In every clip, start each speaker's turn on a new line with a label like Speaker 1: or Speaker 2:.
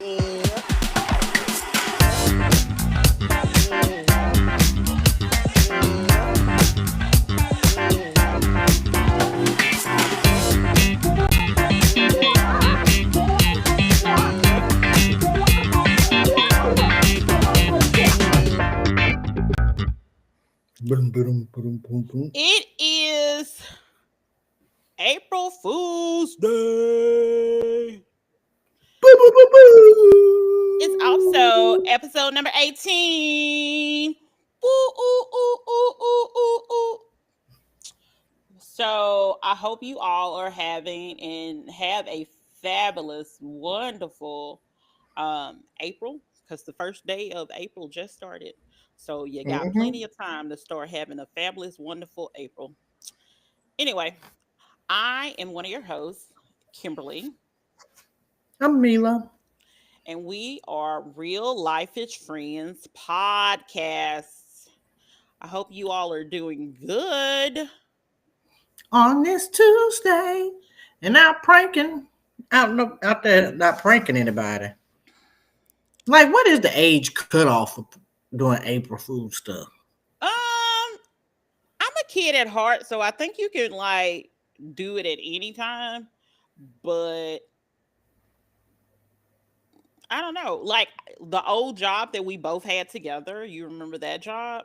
Speaker 1: It is April Fool's Day. It's also episode number 18. Ooh, ooh, ooh, ooh, ooh, ooh, ooh. So I hope you all are having and have a fabulous, wonderful April, because the first day of April just started. So you got plenty of time to start having a fabulous, wonderful April. Anyway, I am one of your hosts, Kimberly,
Speaker 2: I'm Mila.
Speaker 1: and we are Real Life-ish Friends podcasts. I hope you all are doing good.
Speaker 2: On this Tuesday, and not pranking out there, not pranking anybody. Like, what is the age cutoff for doing April Fool stuff?
Speaker 1: I'm a kid at heart, so I think you can like do it at any time, but I don't know. Like the old job that we both had together, you remember that job?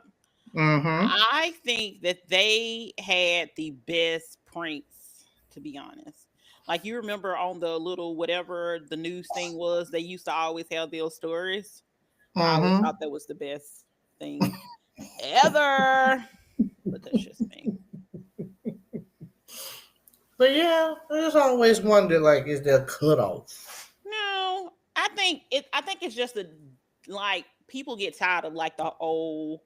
Speaker 2: Mm-hmm.
Speaker 1: I think that they had the best pranks, to be honest. Like you remember on the little whatever the news thing was, they used to always have those stories. I always
Speaker 2: Mm-hmm.
Speaker 1: thought that was the best thing ever. But that's just me.
Speaker 2: But yeah, I just always wondered, like, is there a cutoff?
Speaker 1: No, I think it's just a like people get tired of like the old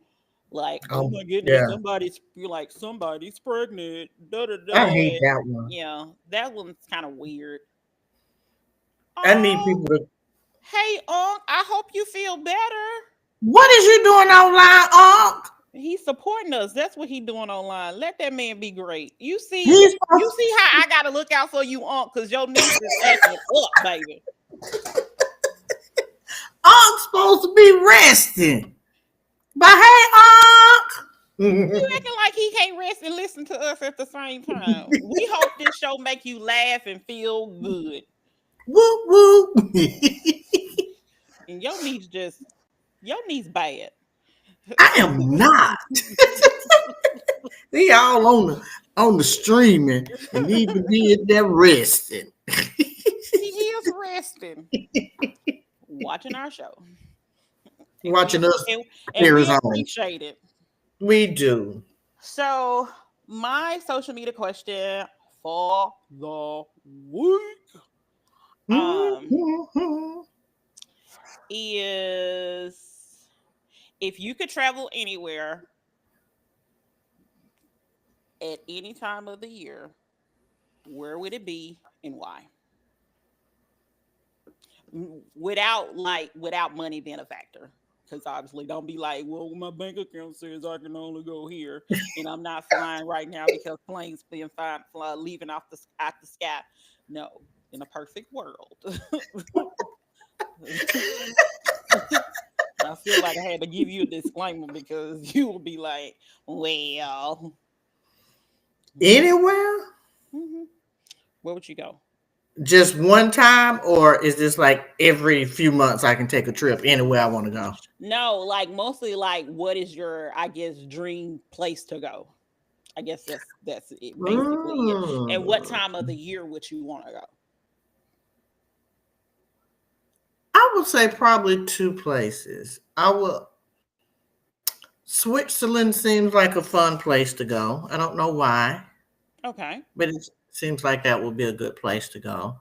Speaker 1: like, oh
Speaker 2: Oh,
Speaker 1: my goodness,
Speaker 2: yeah.
Speaker 1: somebody's pregnant. Da da
Speaker 2: I
Speaker 1: da.
Speaker 2: hate that one.
Speaker 1: Yeah, that one's kind of weird.
Speaker 2: I need
Speaker 1: Oh,
Speaker 2: people to.
Speaker 1: hey, Unc, I hope you feel better.
Speaker 2: What is you doing online, Unc?
Speaker 1: He's supporting us. That's what he's doing online. Let that man be great. You see,
Speaker 2: He's
Speaker 1: you see how I gotta look out for you, Unc, because your niece is acting up, baby.
Speaker 2: Unc's supposed to be resting. But hey,
Speaker 1: You
Speaker 2: Unc.
Speaker 1: acting like he can't rest and listen to us at the same time. We hope this show make you laugh and feel good.
Speaker 2: Whoop whoop.
Speaker 1: And your niece bad.
Speaker 2: I am not. They all on the streaming and even did their resting.
Speaker 1: He is resting, watching our show, and we
Speaker 2: Watching us
Speaker 1: and
Speaker 2: here is
Speaker 1: we
Speaker 2: on.
Speaker 1: appreciate it.
Speaker 2: We do.
Speaker 1: So, my social media question for the week um
Speaker 2: Mm-hmm.
Speaker 1: is, if you could travel anywhere at any time of the year, where would it be and why? Without money being a factor. Because obviously, don't be like, well, my bank account says I can only go here, and I'm not flying right now because planes being leaving out the sky. No, in a perfect world, I feel like I had to give you a disclaimer because you will be like, well,
Speaker 2: Anywhere?
Speaker 1: hmm where would you go?
Speaker 2: Just one time, or is this like every few months I can take a trip anywhere I want to go?
Speaker 1: No, like mostly like what is your, I guess, dream place to go? I guess that's it, basically it. And what
Speaker 2: Mm.
Speaker 1: time of the year would you want to go?
Speaker 2: I would say probably two places. I will. Switzerland seems like a fun place to go. I don't know why,
Speaker 1: Okay.
Speaker 2: but it seems like that would be a good place to go.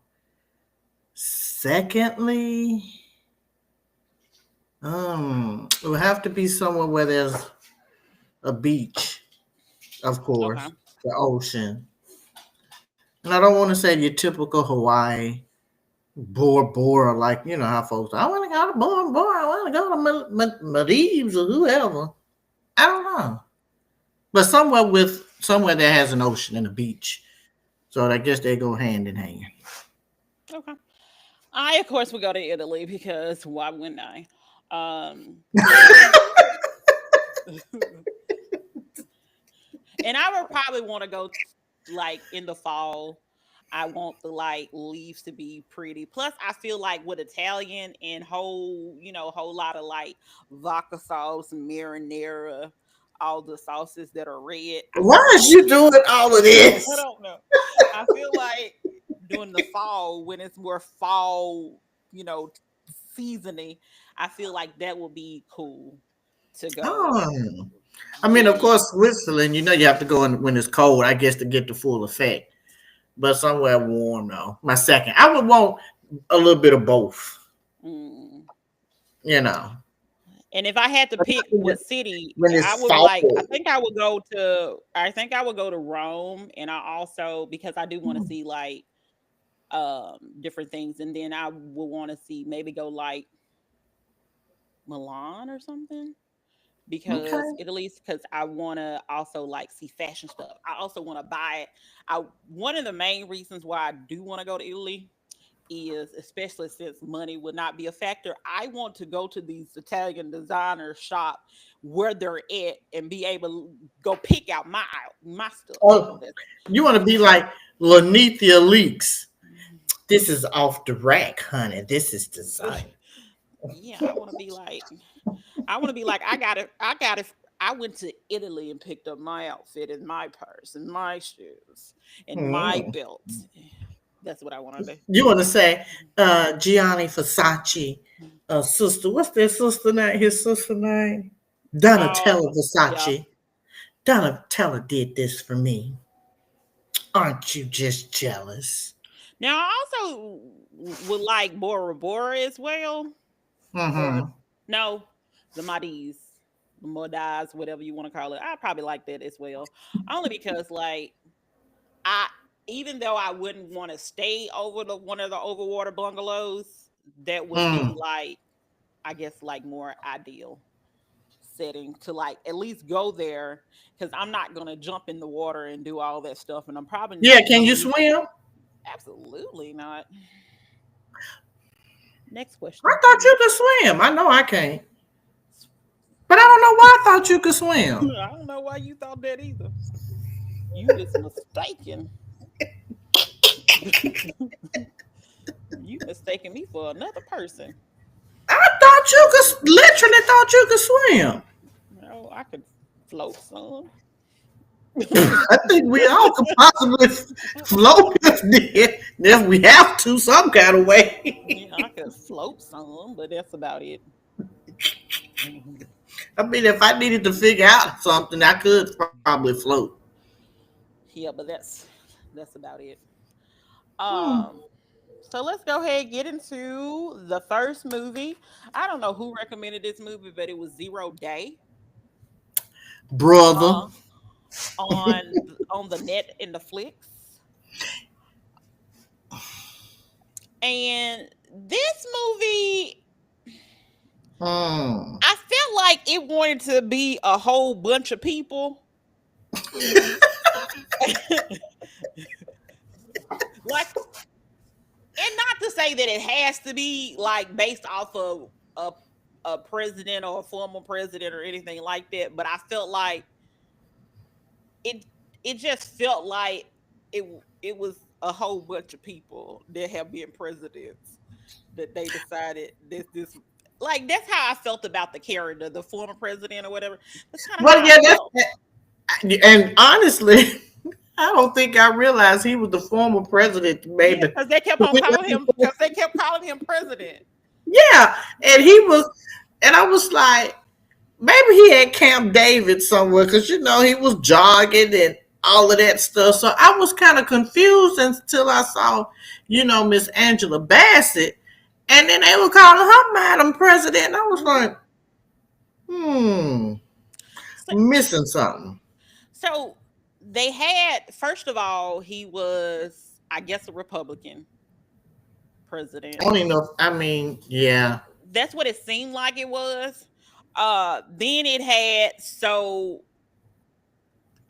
Speaker 2: Secondly, it would have to be somewhere where there's a beach, of
Speaker 1: Okay.
Speaker 2: course, the ocean. And I don't want to say your typical Hawaii, Bora Bora, like, you know how folks, I want to go to Bora Bora, I want to go to Maldives or whoever. I don't know. But somewhere that has an ocean and a beach. So I guess they go hand in hand.
Speaker 1: Okay. I of course would go to Italy because why wouldn't I? And and I would probably want to go like in the fall. I want the like leaves to be pretty. Plus, I feel like with Italian and whole lot of like vodka sauce, marinara, all the sauces that are red. I
Speaker 2: Why
Speaker 1: feel
Speaker 2: is
Speaker 1: like
Speaker 2: you doing all of
Speaker 1: I
Speaker 2: this?
Speaker 1: don't know. I feel like during the fall when it's more fall, you know, seasoning. I feel like that would be cool to go
Speaker 2: Oh. I mean, of
Speaker 1: visit.
Speaker 2: course, Switzerland, you have to go in when it's cold, I guess, to get the full effect. But somewhere warm, though. My second. I would want a little bit of both,
Speaker 1: Mm.
Speaker 2: you know.
Speaker 1: And if I had to pick
Speaker 2: When
Speaker 1: what city,
Speaker 2: when
Speaker 1: I
Speaker 2: it's
Speaker 1: would
Speaker 2: fall.
Speaker 1: like. I think I would go to Rome, and I also because I do want to see like different things, and then I would want to see maybe go like Milan or something because
Speaker 2: Okay.
Speaker 1: Italy's because I want to also like see fashion stuff. I also want to buy it. I One of the main reasons why I do want to go to Italy is especially since money would not be a factor. I want to go to these Italian designer shop where they're at and be able to go pick out my stuff.
Speaker 2: Oh, you want to be like Lanithia Leaks. This is off the rack, honey. This is design.
Speaker 1: Yeah, I want to be like I got it. I went to Italy and picked up my outfit and my purse and my shoes and my
Speaker 2: Hmm.
Speaker 1: belt. That's what I want to
Speaker 2: You want to say Gianni Versace, sister. What's their sister name? His sister name?
Speaker 1: do.
Speaker 2: Donatella
Speaker 1: Yeah.
Speaker 2: Versace. Donatella did this for me. Aren't you just jealous?
Speaker 1: Now I also would like Bora Bora as well, or
Speaker 2: Mm-hmm.
Speaker 1: no, the Madis, the Modis, whatever you want to call it. I probably like that as well, only because like I even though I wouldn't want to stay over the one of the overwater bungalows, that would be
Speaker 2: Mm.
Speaker 1: like I guess like more ideal setting to like at least go there because I'm not gonna jump in the water and do all that stuff, and I'm probably
Speaker 2: Yeah,
Speaker 1: not
Speaker 2: can
Speaker 1: gonna
Speaker 2: you
Speaker 1: be
Speaker 2: swim?
Speaker 1: absolutely not. Next
Speaker 2: I
Speaker 1: question,
Speaker 2: thought
Speaker 1: please.
Speaker 2: you could swim. I know I can't. But I don't know why I thought you could swim.
Speaker 1: I don't know why you thought that either. You is mistaken. You mistaken me for another person.
Speaker 2: I thought you could literally thought you could swim.
Speaker 1: No, I could float some.
Speaker 2: I think we all could possibly float if we have to some kind of way.
Speaker 1: Yeah, I could float some, but that's about it.
Speaker 2: I mean, if I needed to figure out something, I could probably float.
Speaker 1: Yeah, but that's about it.
Speaker 2: Hmm.
Speaker 1: Um, so let's go ahead and get into the first movie. I don't know who recommended this movie, but it was Zero Day.
Speaker 2: Brother.
Speaker 1: Uh, on the net in the flicks. And this movie,
Speaker 2: Hmm.
Speaker 1: I felt like it wanted to be a whole bunch of people. Like, and not to say that it has to be like based off of a president or a former president or anything like that, but I felt like it it just felt like it was a whole bunch of people that have been presidents that they decided this like that's how I felt about the character, the former president or whatever. That's kind of
Speaker 2: Well,
Speaker 1: how I
Speaker 2: yeah,
Speaker 1: felt.
Speaker 2: and honestly, I don't think I realized he was the former president.
Speaker 1: Yeah,
Speaker 2: Maybe,
Speaker 1: because they kept on calling him because they kept calling him president.
Speaker 2: yeah, and
Speaker 1: Yeah.
Speaker 2: he was, and I was like, maybe he had Camp David somewhere because he was jogging and all of that stuff. So I was kind of confused until I saw, Miss Angela Bassett, and then they were calling her Madam President. And I was
Speaker 1: Mhm.
Speaker 2: like, hmm,
Speaker 1: So,
Speaker 2: missing something.
Speaker 1: so they had first of all, he was, I guess, a Republican president.
Speaker 2: I don't even know. I mean, yeah.
Speaker 1: That's what it seemed like it was. Then it had so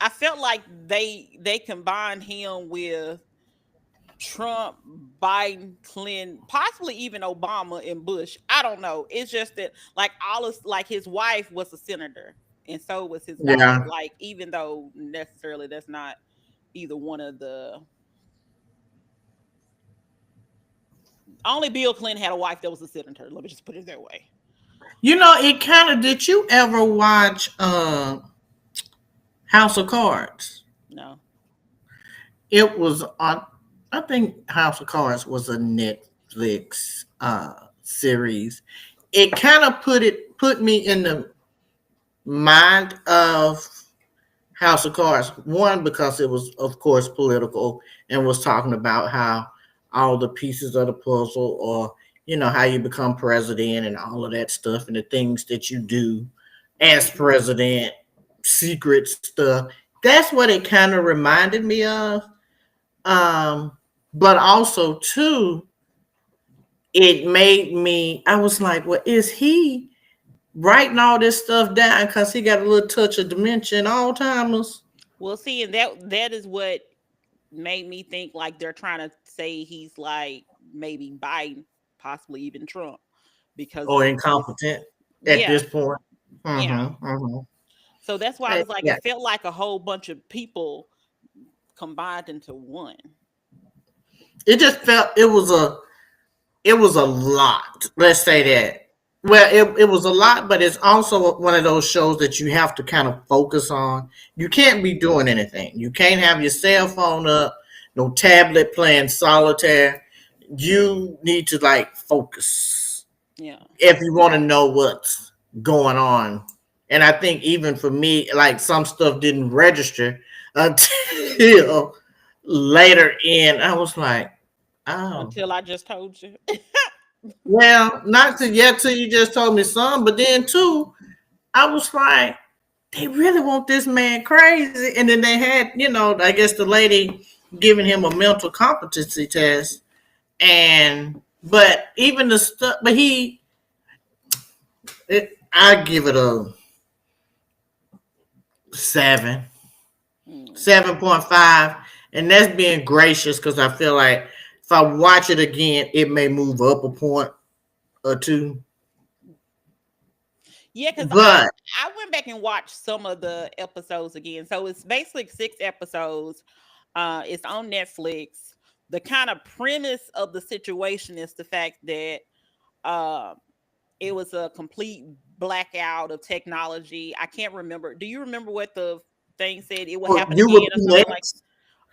Speaker 1: I felt like they combined him with Trump, Biden, Clinton, possibly even Obama and Bush. I don't know. It's just that like all of like his wife was a senator and so was his daughter.
Speaker 2: Yeah.
Speaker 1: Like even though necessarily that's not either one of the only Bill Clinton had a wife that was a senator. Let me just put it that way.
Speaker 2: It kind of. Did you ever watch House of Cards?
Speaker 1: No.
Speaker 2: It was on. I think House of Cards was a Netflix series. It kind of put me in the mind of House of Cards. One, because it was, of course, political and was talking about how all the pieces of the puzzle, or how you become president and all of that stuff, and the things that you do as
Speaker 1: Mm-hmm.
Speaker 2: president, secret stuff. That's what it kind of reminded me of. Um, but also too, it made me. I was like, well, is he writing all this stuff down because he got a little touch of dementia and Alzheimer's?
Speaker 1: Well, see, and that is what made me think like they're trying to say he's like maybe Biden, possibly even Trump, because
Speaker 2: Or
Speaker 1: of his
Speaker 2: incompetent at
Speaker 1: yeah,
Speaker 2: this point.
Speaker 1: yeah.
Speaker 2: Mm-hmm.
Speaker 1: So that's why I was like,
Speaker 2: Yeah.
Speaker 1: it felt like a whole bunch of people combined into one.
Speaker 2: It just felt it was a lot. Let's say that. Well, it was a lot, but it's also one of those shows that you have to kind of focus on. You can't be doing anything. You can't have your cell phone up, no tablet playing solitaire. You need to like focus
Speaker 1: Yeah.
Speaker 2: if you want to know what's going on. And I think even for me, like some stuff didn't register until later in. I was like, oh,
Speaker 1: Until I just told you.
Speaker 2: well, not to yet till you just told me some, but then too, I was like, they really want this man crazy. And then they had, I guess the lady giving him a mental competency test. But even the stuff, but I give it a seven,
Speaker 1: Hmm.
Speaker 2: 7.5. And that's being gracious because I feel like if I watch it again, it may move up a point or two.
Speaker 1: Yeah, because
Speaker 2: But
Speaker 1: I went back and watched some of the episodes again. So it's basically 6 episodes. It's on Netflix. The kind of premise of the situation is the fact that uh, it was a complete blackout of technology. I can't remember. Do you remember what the thing said? It will happen
Speaker 2: you
Speaker 1: again or
Speaker 2: repeat
Speaker 1: something like
Speaker 2: next,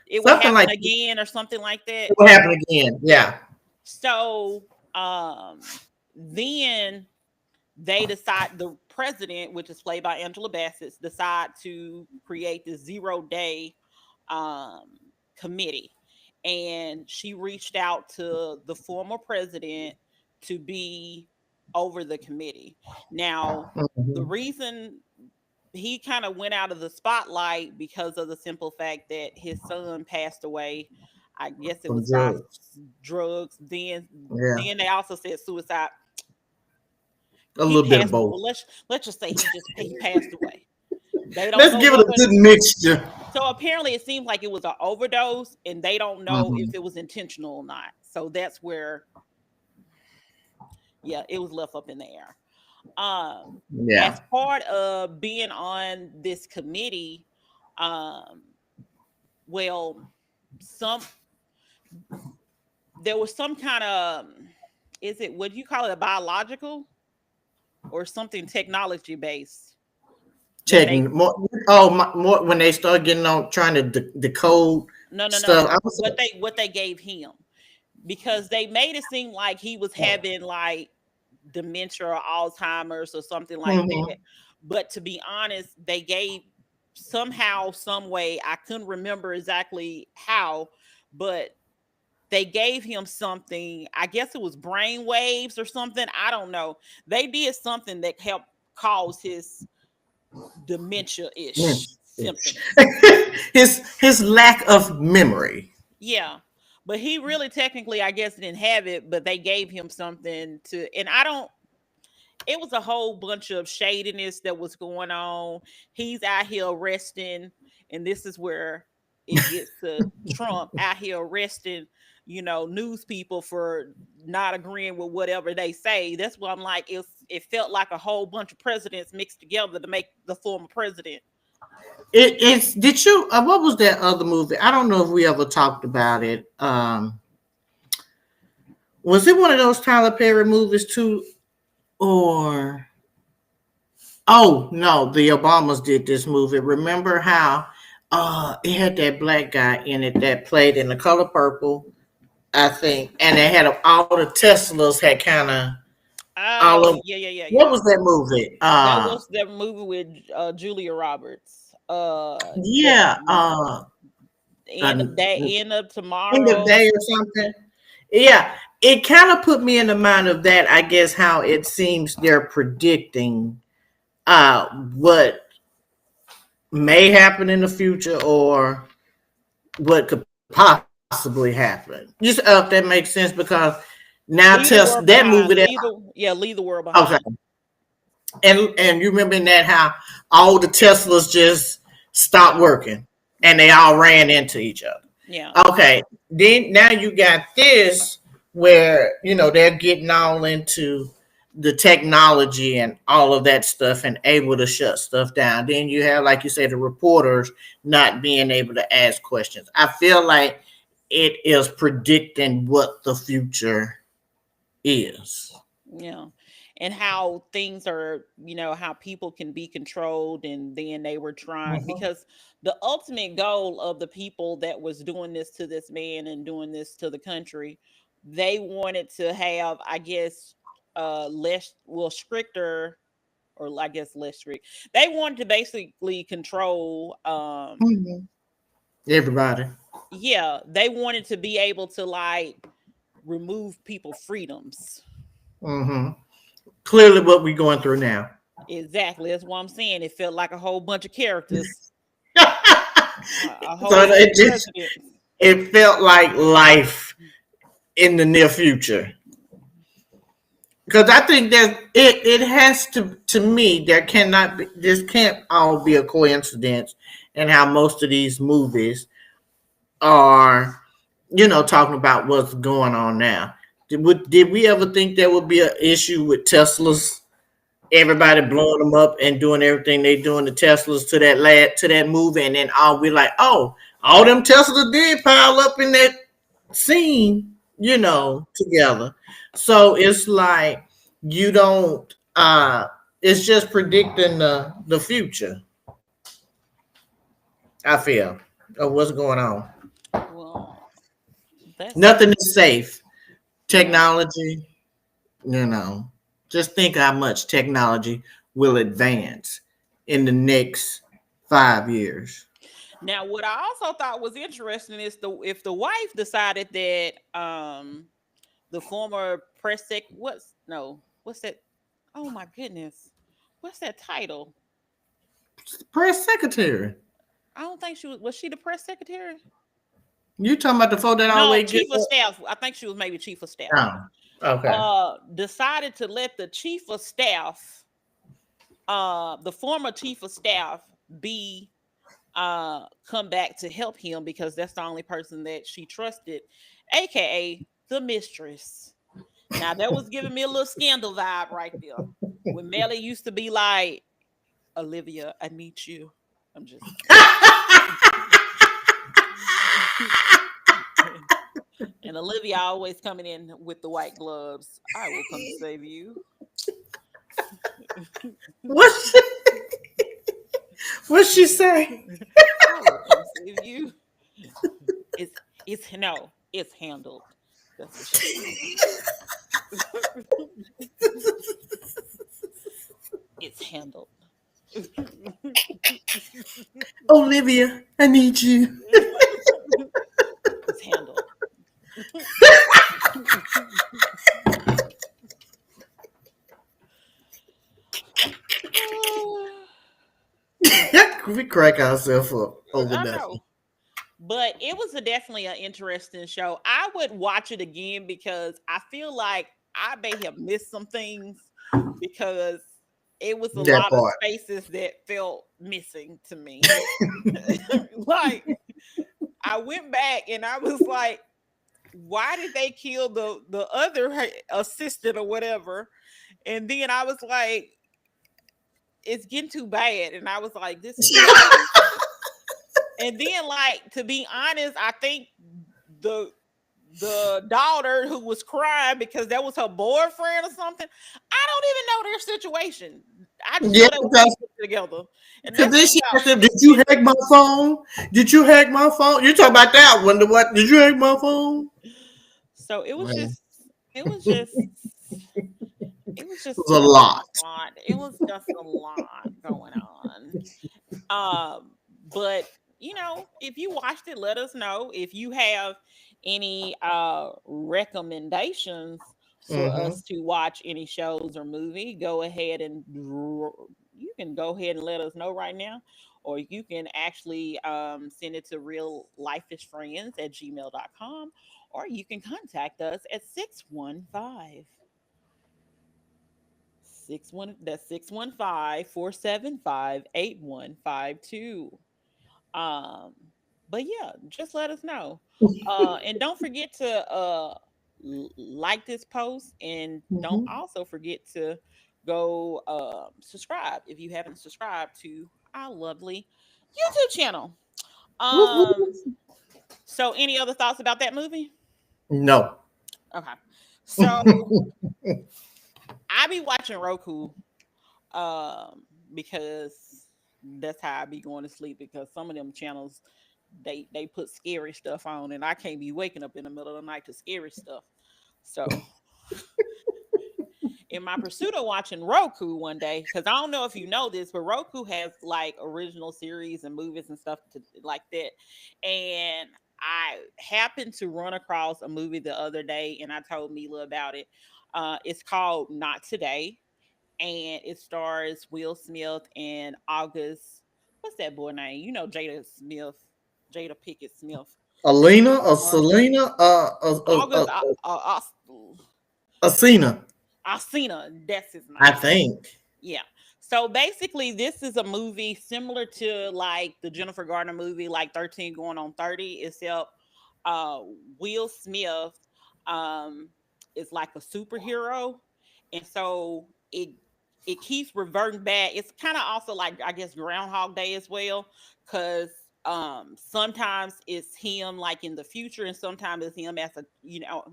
Speaker 1: it will
Speaker 2: something
Speaker 1: happen
Speaker 2: like
Speaker 1: again or something like that.
Speaker 2: it will happen again. Yeah.
Speaker 1: So then they decide the president, which is played by Angela Bassett, decide to create this 0 day um, committee, and she reached out to the former president to be over the committee. Now, the
Speaker 2: Mhm.
Speaker 1: reason he kind of went out of the spotlight because of the simple fact that his son passed away. I guess it
Speaker 2: From
Speaker 1: was by
Speaker 2: drugs.
Speaker 1: drugs. Then,
Speaker 2: Yeah.
Speaker 1: then they also said suicide.
Speaker 2: A
Speaker 1: He
Speaker 2: little bit of
Speaker 1: passed.
Speaker 2: both.
Speaker 1: Well, let's just say he passed away. They don't
Speaker 2: Let's
Speaker 1: know
Speaker 2: give it
Speaker 1: what
Speaker 2: a
Speaker 1: was.
Speaker 2: good mixture.
Speaker 1: So apparently, it seems like it was an overdose, and they don't know if
Speaker 2: Mhm.
Speaker 1: it was intentional or not. So that's where, yeah, it was left up in the air.
Speaker 2: Yeah.
Speaker 1: As part of being on this committee, um, well, some there was some kind of, is it, would you call it a biological or something technology based that they,
Speaker 2: Checking more. Oh, more when they start getting on trying to decode
Speaker 1: no, no,
Speaker 2: stuff.
Speaker 1: no,
Speaker 2: I was
Speaker 1: what they gave him, because they made it seem like he was having like dementia or Alzheimer's or something like
Speaker 2: mhm.
Speaker 1: that. But to be honest, they gave somehow, some way, I couldn't remember exactly how, but they gave him something. I guess it was brain waves or something. I don't know. They did something that helped cause his dementia ish symptoms.
Speaker 2: his lack of memory.
Speaker 1: Yeah. But he really technically, I guess, didn't have it, but they gave him something to, and I don't, it was a whole bunch of shadiness that was going on. He's out here arresting, and this is where it gets to Trump out here arresting news people for not agreeing with whatever they say. That's what I'm like. It felt like a whole bunch of presidents mixed together to make the former president.
Speaker 2: It's did you what was that other movie? I don't know if we ever talked about it. Was it one of those Tyler Perry movies too, or oh no, the Obamas did this movie. Remember how it had that black guy in it that played in The Color Purple, I think, and they had all the Teslas had kind of all
Speaker 1: Oh
Speaker 2: of
Speaker 1: yeah, yeah, yeah,
Speaker 2: what
Speaker 1: yeah.
Speaker 2: was that movie?
Speaker 1: That was the movie with Julia Roberts.
Speaker 2: Yeah,
Speaker 1: End of day, end of
Speaker 2: end of
Speaker 1: tomorrow.
Speaker 2: day or something. Yeah, it kind of put me in the mind of that. I guess how it seems they're predicting what may happen in the future or what could possibly happen. Just if that makes sense because now
Speaker 1: Leave the
Speaker 2: test
Speaker 1: world
Speaker 2: that movie that
Speaker 1: behind. Leave the world
Speaker 2: okay,
Speaker 1: behind.
Speaker 2: and you remember in that how all the Teslas just stopped working and they all ran into each other.
Speaker 1: Yeah.
Speaker 2: Okay, then now you got this where they're getting all into the technology and all of that stuff and able to shut stuff down. Then you have, like you say, the reporters not being able to ask questions. I feel like it is predicting what the future is.
Speaker 1: Yeah. And how things are, how people can be controlled. And then they were trying,
Speaker 2: Mhm.
Speaker 1: because the ultimate goal of the people that was doing this to this man and doing this to the country, they wanted to have, I guess, less, well, stricter, or I guess less strict. They wanted to basically control,
Speaker 2: Mhm. Everybody.
Speaker 1: yeah, they wanted to be able to like remove people freedoms.
Speaker 2: Hmm. Clearly, what we're going through now.
Speaker 1: Exactly. That's what I'm saying. It felt like a whole bunch of characters, a
Speaker 2: So
Speaker 1: whole bunch
Speaker 2: it
Speaker 1: of
Speaker 2: just
Speaker 1: presidents.
Speaker 2: it felt like life in the near future. Because I think that it has to me there cannot be this can't all be a coincidence in how most of these movies are talking about what's going on now. Did we ever think there would be an issue with Teslas? Everybody blowing them up and doing everything they doing the Teslas to that movie, and then all we like, oh, all them Teslas did pile up in that scene, together. So it's like you don't. It's just predicting the future. I feel of what's going on.
Speaker 1: Well, that's
Speaker 2: Nothing is safe.
Speaker 1: yeah.
Speaker 2: Technology, you know, just think how much technology will advance in the next 5 years.
Speaker 1: Now, what I also thought was interesting is the if the wife decided that the former press sec what's that? Oh my goodness, what's that title?
Speaker 2: Press secretary.
Speaker 1: I don't think was she the press secretary?
Speaker 2: You talking about the folk that
Speaker 1: No,
Speaker 2: always get
Speaker 1: chief of staff. I think she was maybe chief of staff.
Speaker 2: oh, okay.
Speaker 1: Decided to let the chief of staff, the former chief of staff, be come back to help him because that's the only person that she trusted, aka the mistress. Now that was giving me a little scandal vibe right there. When Melly used to be like, Olivia, I need you. I'm just and Olivia always coming in with the white gloves. I will come to save you.
Speaker 2: what she, what she say?
Speaker 1: I will come save you. It's it's no, it's handled. That's what she said. It's handled.
Speaker 2: Olivia, I need you.
Speaker 1: It's handled.
Speaker 2: We crack ourselves up over
Speaker 1: I
Speaker 2: nothing.
Speaker 1: know. But it was definitely an interesting show. I would watch it again because I feel like I may have missed some things because it was a
Speaker 2: That
Speaker 1: lot of
Speaker 2: part.
Speaker 1: spaces that felt missing to me. Like I went back and I was like, why did they kill the other assistant or whatever? And then I was like, it's getting too bad. And I was like, this is crazy. And then, like, to be honest, I think the the daughter who was crying because that was her boyfriend or something. I don't even know their situation. I just
Speaker 2: Yeah,
Speaker 1: know they were
Speaker 2: because
Speaker 1: put together, and
Speaker 2: cause
Speaker 1: that's
Speaker 2: then
Speaker 1: just
Speaker 2: she
Speaker 1: about
Speaker 2: asked him, "Did you
Speaker 1: stupid.
Speaker 2: hack my phone? Did you hack my phone?" You talking about that one? The what? Did you hack my phone?
Speaker 1: So
Speaker 2: Man,
Speaker 1: it was just, it was
Speaker 2: it
Speaker 1: just
Speaker 2: was a
Speaker 1: too
Speaker 2: lot.
Speaker 1: much. It was just a lot going on. But if you watched it, let us know. If you have any recommendations for
Speaker 2: Mm-hmm.
Speaker 1: us to watch any shows or movie, go ahead and you can go ahead and let us know right now. Or you can actually send it to reallifeishfriends@gmail.com, or you can contact us at 615-475-8152. Um, but yeah, just let us know. And don't forget to like this post, and don't
Speaker 2: Mm-hmm.
Speaker 1: also forget to go subscribe if you haven't subscribed to our lovely YouTube channel. Um, so any other thoughts about that movie?
Speaker 2: No.
Speaker 1: Okay. So I be watching Roku because that's how I be going to sleep, because some of them channels they put scary stuff on, and I can't be waking up in the middle of the night to scary stuff. So in my pursuit of watching Roku one day, because I don't know if you know this, but Roku has like original series and movies and stuff like that. And I happened to run across a movie the other day, and I told Mila about it. It's called Not Today, and it stars Will Smith and August. What's that boy name? Jada Smith, Jada Pickett Smith.
Speaker 2: Alina or
Speaker 1: Or
Speaker 2: Selena?
Speaker 1: August
Speaker 2: Asina,
Speaker 1: Alsina, that's his
Speaker 2: I
Speaker 1: name.
Speaker 2: think.
Speaker 1: Yeah. So basically, this is a movie similar to like the Jennifer Garner movie, like 13 Going on 30, except uh, Will Smith um, is like a superhero. And so it keeps reverting back. It's kind of also like, I guess, Groundhog Day as well, because sometimes it's him like in the future, and sometimes it's him as a,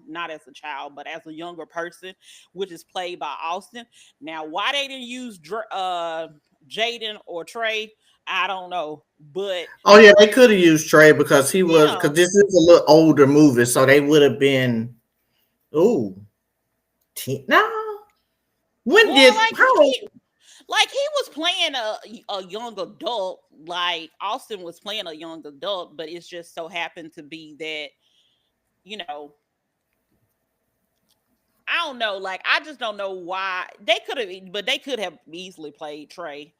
Speaker 1: not as a child, but as a younger person, which is played by Austin. Now, why they didn't use Jaden or Trey, I don't know. But
Speaker 2: Oh yeah, they could have used Trey because
Speaker 1: yeah,
Speaker 2: because this is a little older movie, so they would have been. Ooh, no. When
Speaker 1: well,
Speaker 2: did how?
Speaker 1: like he was playing a young adult, like Austin was playing a young adult, but it's just so happened to be that, you know, I don't know. Like, I just don't know why they could have, but they could have easily played Trey,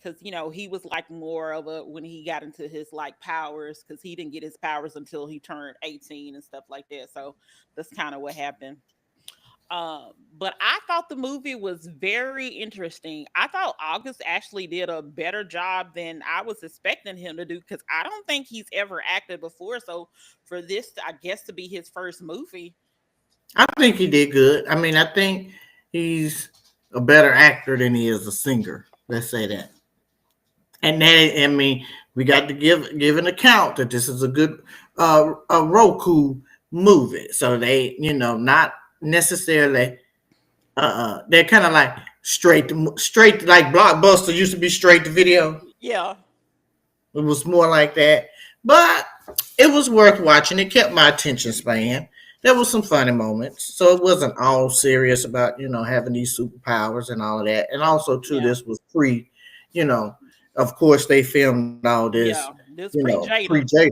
Speaker 1: because he was like more of a, when he got into his like powers, because he didn't get his powers until he turned 18 and stuff like that. So that's kind of what happened. But I thought the movie was very interesting. I thought August actually did a better job than I was expecting him to do, because I don't think he's ever acted before. So for this, I guess, to be his first movie.
Speaker 2: I think he did good. I mean, I think he's a better actor than he is a singer. Let's say that. And that I mean, we got to give an account that this is a good a Roku movie. So they, not necessarily they're kind of like straight like Blockbuster used to be straight to video.
Speaker 1: Yeah.
Speaker 2: It was more like that, but it was worth watching. It kept my attention span. There was some funny moments, so it wasn't all serious about having these superpowers and all of that. And also, too,
Speaker 1: Yeah.
Speaker 2: this was pre, you know, of course they filmed all this,
Speaker 1: Yeah. This pre
Speaker 2: pre
Speaker 1: Jada.
Speaker 2: J,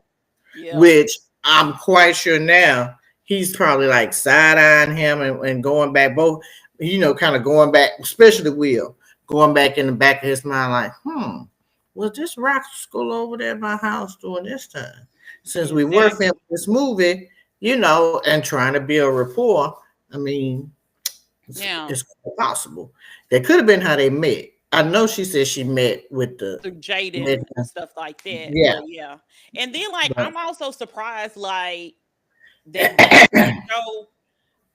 Speaker 1: Yeah.
Speaker 2: which I'm quite sure now he's probably like side eyeing him and going back both, kind of going back, especially Will, going back in the back of his mind, like, was this rock school over there at my house during this time? Since we were filming
Speaker 1: Exactly.
Speaker 2: this movie, and trying to build rapport, I mean,
Speaker 1: Yeah.
Speaker 2: it's possible. That could have been how they met. I know she said she met with the,
Speaker 1: Through
Speaker 2: met,
Speaker 1: Jaden and stuff like that.
Speaker 2: yeah,
Speaker 1: But yeah. And then, like,
Speaker 2: but
Speaker 1: I'm also surprised, like, that show,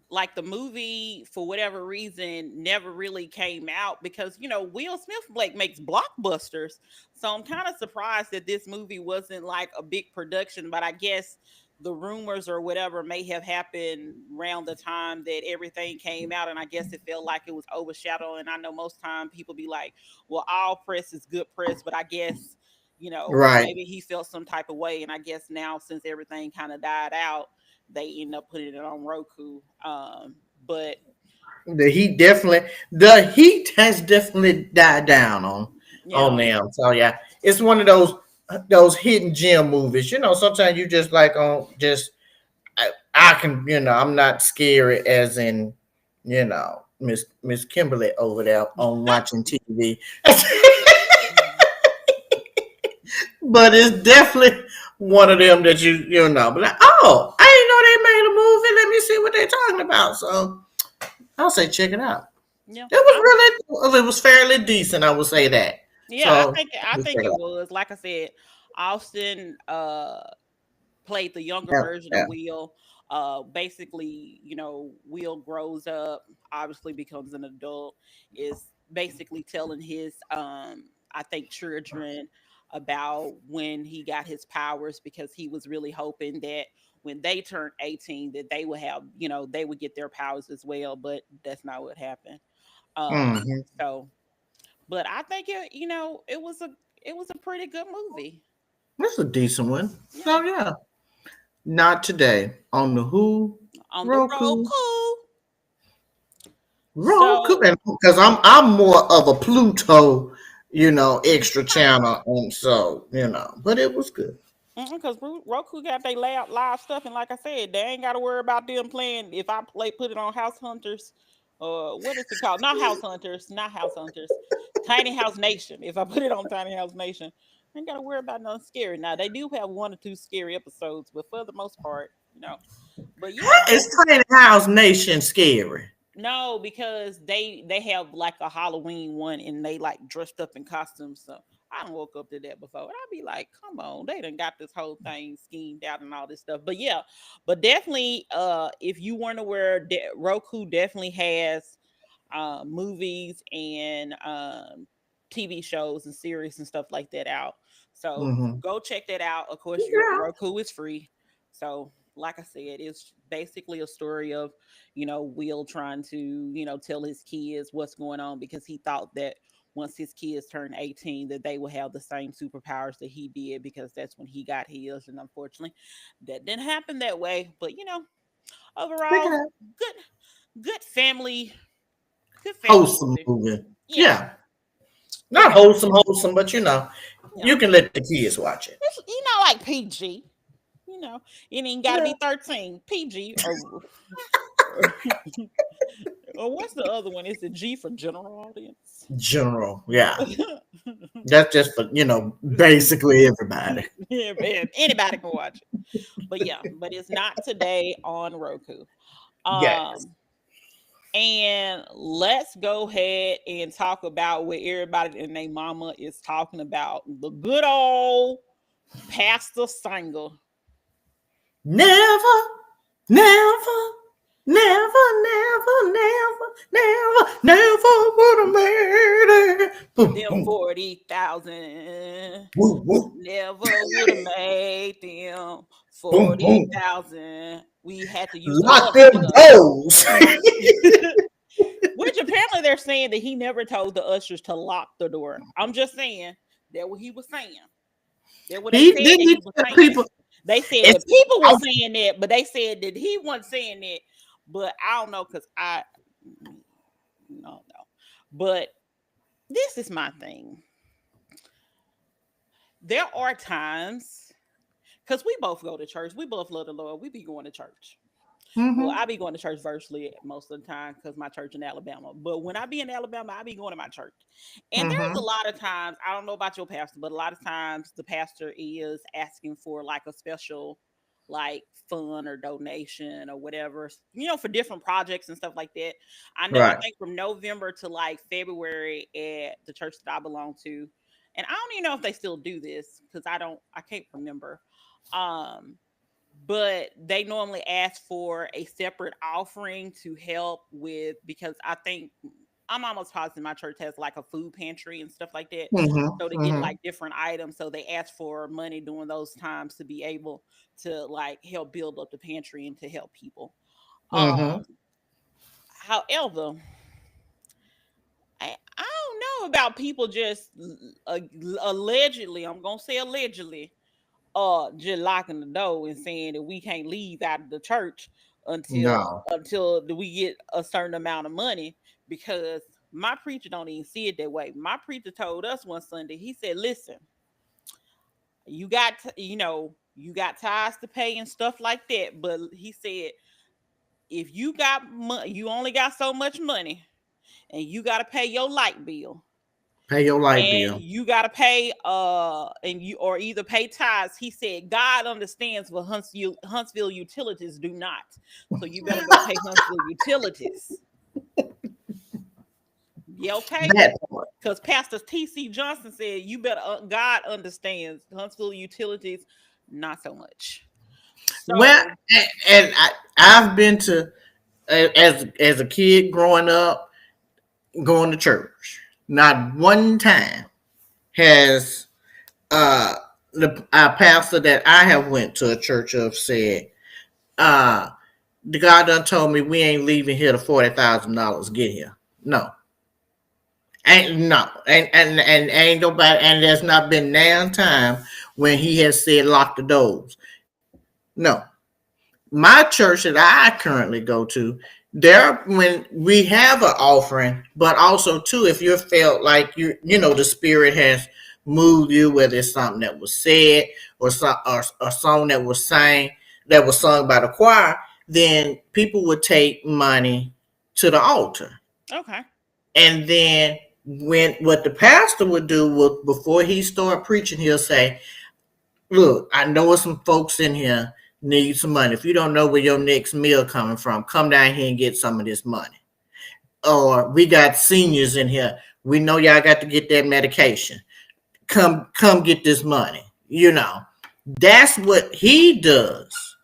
Speaker 1: like the movie, for whatever reason, never really came out because Will Smith Blake makes blockbusters. So I'm kind of surprised that this movie wasn't like a big production, but I guess the rumors or whatever may have happened around the time that everything came out, and I guess it felt like it was overshadowed. And I know most time people be like, well, all press is good press, but I guess
Speaker 2: Right.
Speaker 1: maybe he felt some type of way, and I guess now since everything kind of died out, they end up putting it on Roku. But
Speaker 2: The heat has definitely died down on
Speaker 1: yeah,
Speaker 2: them. So yeah, it's one of those hidden gem movies. Sometimes you just like on just I can I'm not scary as in Miss Kimberly over there on watching TV. But it's definitely one of them that but like, oh, I didn't know they made a movie. Let me see what they're talking about. So I'll say check it out.
Speaker 1: yeah,
Speaker 2: It was really, it was fairly decent. I would say that.
Speaker 1: yeah. I
Speaker 2: So
Speaker 1: think I
Speaker 2: just
Speaker 1: think
Speaker 2: check it
Speaker 1: it
Speaker 2: out.
Speaker 1: was, like I said, Austin played the younger
Speaker 2: Yeah,
Speaker 1: version of
Speaker 2: yeah.
Speaker 1: Will. Basically, Will grows up, obviously becomes an adult, is basically telling his I think children about when he got his powers, because he was really hoping that when they turned 18 that they would have, they would get their powers as well, but that's not what happened.
Speaker 2: Hmm.
Speaker 1: So but I think it was a pretty good movie.
Speaker 2: That's a decent one.
Speaker 1: Yeah.
Speaker 2: So yeah, not today on the Who,
Speaker 1: On the
Speaker 2: Roku,
Speaker 1: Roku.
Speaker 2: Roku,
Speaker 1: So
Speaker 2: and because I'm more of a Pluto, extra channel, and so but it was good.
Speaker 1: because Roku got their live stuff, and like I said, they ain't got to worry about them playing. If I put it on House Hunters, what is it called? Not House Hunters, Tiny House Nation. If I put it on Tiny House Nation, I ain't got to worry about nothing scary. Now they do have one or two scary episodes, but for the most part. But yeah,
Speaker 2: How is Tiny House Nation scary?
Speaker 1: no, because they have like a Halloween one, and they like dressed up in costumes. So I done woke up to that before. And I'd be like, come on, they done got this whole thing schemed out and all this stuff. But yeah, but definitely if you weren't aware, Roku definitely has movies and TV shows and series and stuff like that out. So
Speaker 2: Hmm.
Speaker 1: go check that out. Of course, your
Speaker 2: Yeah.
Speaker 1: Roku is free. So, like I said, it's basically a story of, Will trying to, tell his kids what's going on, because he thought that once his kids turned 18 that they would have the same superpowers that he did, because that's when he got his. And unfortunately, that didn't happen that way. But, overall,
Speaker 2: Okay.
Speaker 1: good good family
Speaker 2: Wholesome
Speaker 1: movie.
Speaker 2: movie.
Speaker 1: Yeah,
Speaker 2: Yeah.
Speaker 1: good
Speaker 2: Not
Speaker 1: family
Speaker 2: wholesome, but
Speaker 1: movie.
Speaker 2: you can let the kids watch it.
Speaker 1: It's, like PG. It ain't got to
Speaker 2: Yeah.
Speaker 1: be 13. PG or, or what's the other one? Is it G for general audience?
Speaker 2: General. Yeah. That's just for, basically everybody.
Speaker 1: Yeah, man, anybody can watch it. But yeah, but it's not today on Roku.
Speaker 2: Yes.
Speaker 1: Um, and let's go ahead and talk about what everybody and their mama is talking about. The good old Pastor Sanger.
Speaker 2: Never, never, never would have made it. Boom,
Speaker 1: Them
Speaker 2: boom,
Speaker 1: 40,000
Speaker 2: woo, woo,
Speaker 1: never would have made them
Speaker 2: boom, boom.
Speaker 1: 40,000. We had to use the
Speaker 2: Lock them doors.
Speaker 1: ushers. Which apparently they're saying that he never told the ushers to lock the door. I'm just saying that what he was saying. That what they
Speaker 2: He
Speaker 1: said
Speaker 2: didn't
Speaker 1: that
Speaker 2: he
Speaker 1: he was
Speaker 2: tell
Speaker 1: saying.
Speaker 2: people
Speaker 1: They said
Speaker 2: it's
Speaker 1: that people were
Speaker 2: out.
Speaker 1: saying that, but they said that he wasn't saying that. But I don't know, because I no no. But this is my thing. There are times, because we both go to church. We both love the Lord. We be going to church. Well,
Speaker 2: Mm-hmm.
Speaker 1: I be going to church virtually most of the time because my church in Alabama. But when I be in Alabama, I be going to my church. And there's a
Speaker 2: Mm-hmm.
Speaker 1: lot of times, I don't know about your pastor, but a lot of times the pastor is asking for like a special like fund or donation or whatever, for different projects and stuff like that. I know, I
Speaker 2: Right.
Speaker 1: think from November to like February at the church that I belong to. And I don't even know if they still do this because I can't remember. Um, but they normally ask for a separate offering to help with, because I think I'm almost positive my church has like a food pantry and stuff like that.
Speaker 2: Mm-hmm.
Speaker 1: So to get
Speaker 2: Mm-hmm.
Speaker 1: like different items, so they ask for money during those times to be able to like help build up the pantry and to help people.
Speaker 2: Mm-hmm.
Speaker 1: However, I don't know about people just allegedly. I'm gonna say allegedly, just locking the door and saying that we can't leave out of the church
Speaker 2: No.
Speaker 1: until we get a certain amount of money, because my preacher don't even see it that way. My preacher told us one Sunday, he said, listen, you got tithes to pay and stuff like that, but he said, if you got money, you only got so much money, and you got to pay your light bill,
Speaker 2: Pay your light
Speaker 1: and
Speaker 2: bill.
Speaker 1: you gotta pay and you or either pay tithes. He said God understands, but Huntsville utilities do not. So you better go pay Huntsville utilities. Yeah, okay.
Speaker 2: That part.
Speaker 1: Because Pastor T.C. Johnson said you better God understands, Huntsville utilities not so much.
Speaker 2: Well,
Speaker 1: So
Speaker 2: and I've been to as a kid growing up, going to church. Not one time has uh the pastor that I have went to a church of said, uh the God done told me we ain't leaving here to $40,000 get here. No. Ain't no, and ain't nobody, and there's not been now time when he has said lock the doors. No, my church that I currently go to, there when we have an offering, but also too, if you felt like the spirit has moved you, whether it's something that was said or a song that was sung by the choir, then people would take money to the altar.
Speaker 1: okay.
Speaker 2: And then when what the pastor would do was before he start preaching, he'll say, look, I know some folks in here need some money. If you don't know where your next meal coming from, come down here and get some of this money. Or we got seniors in here. We know y'all got to get that medication. Come get this money. That's what he does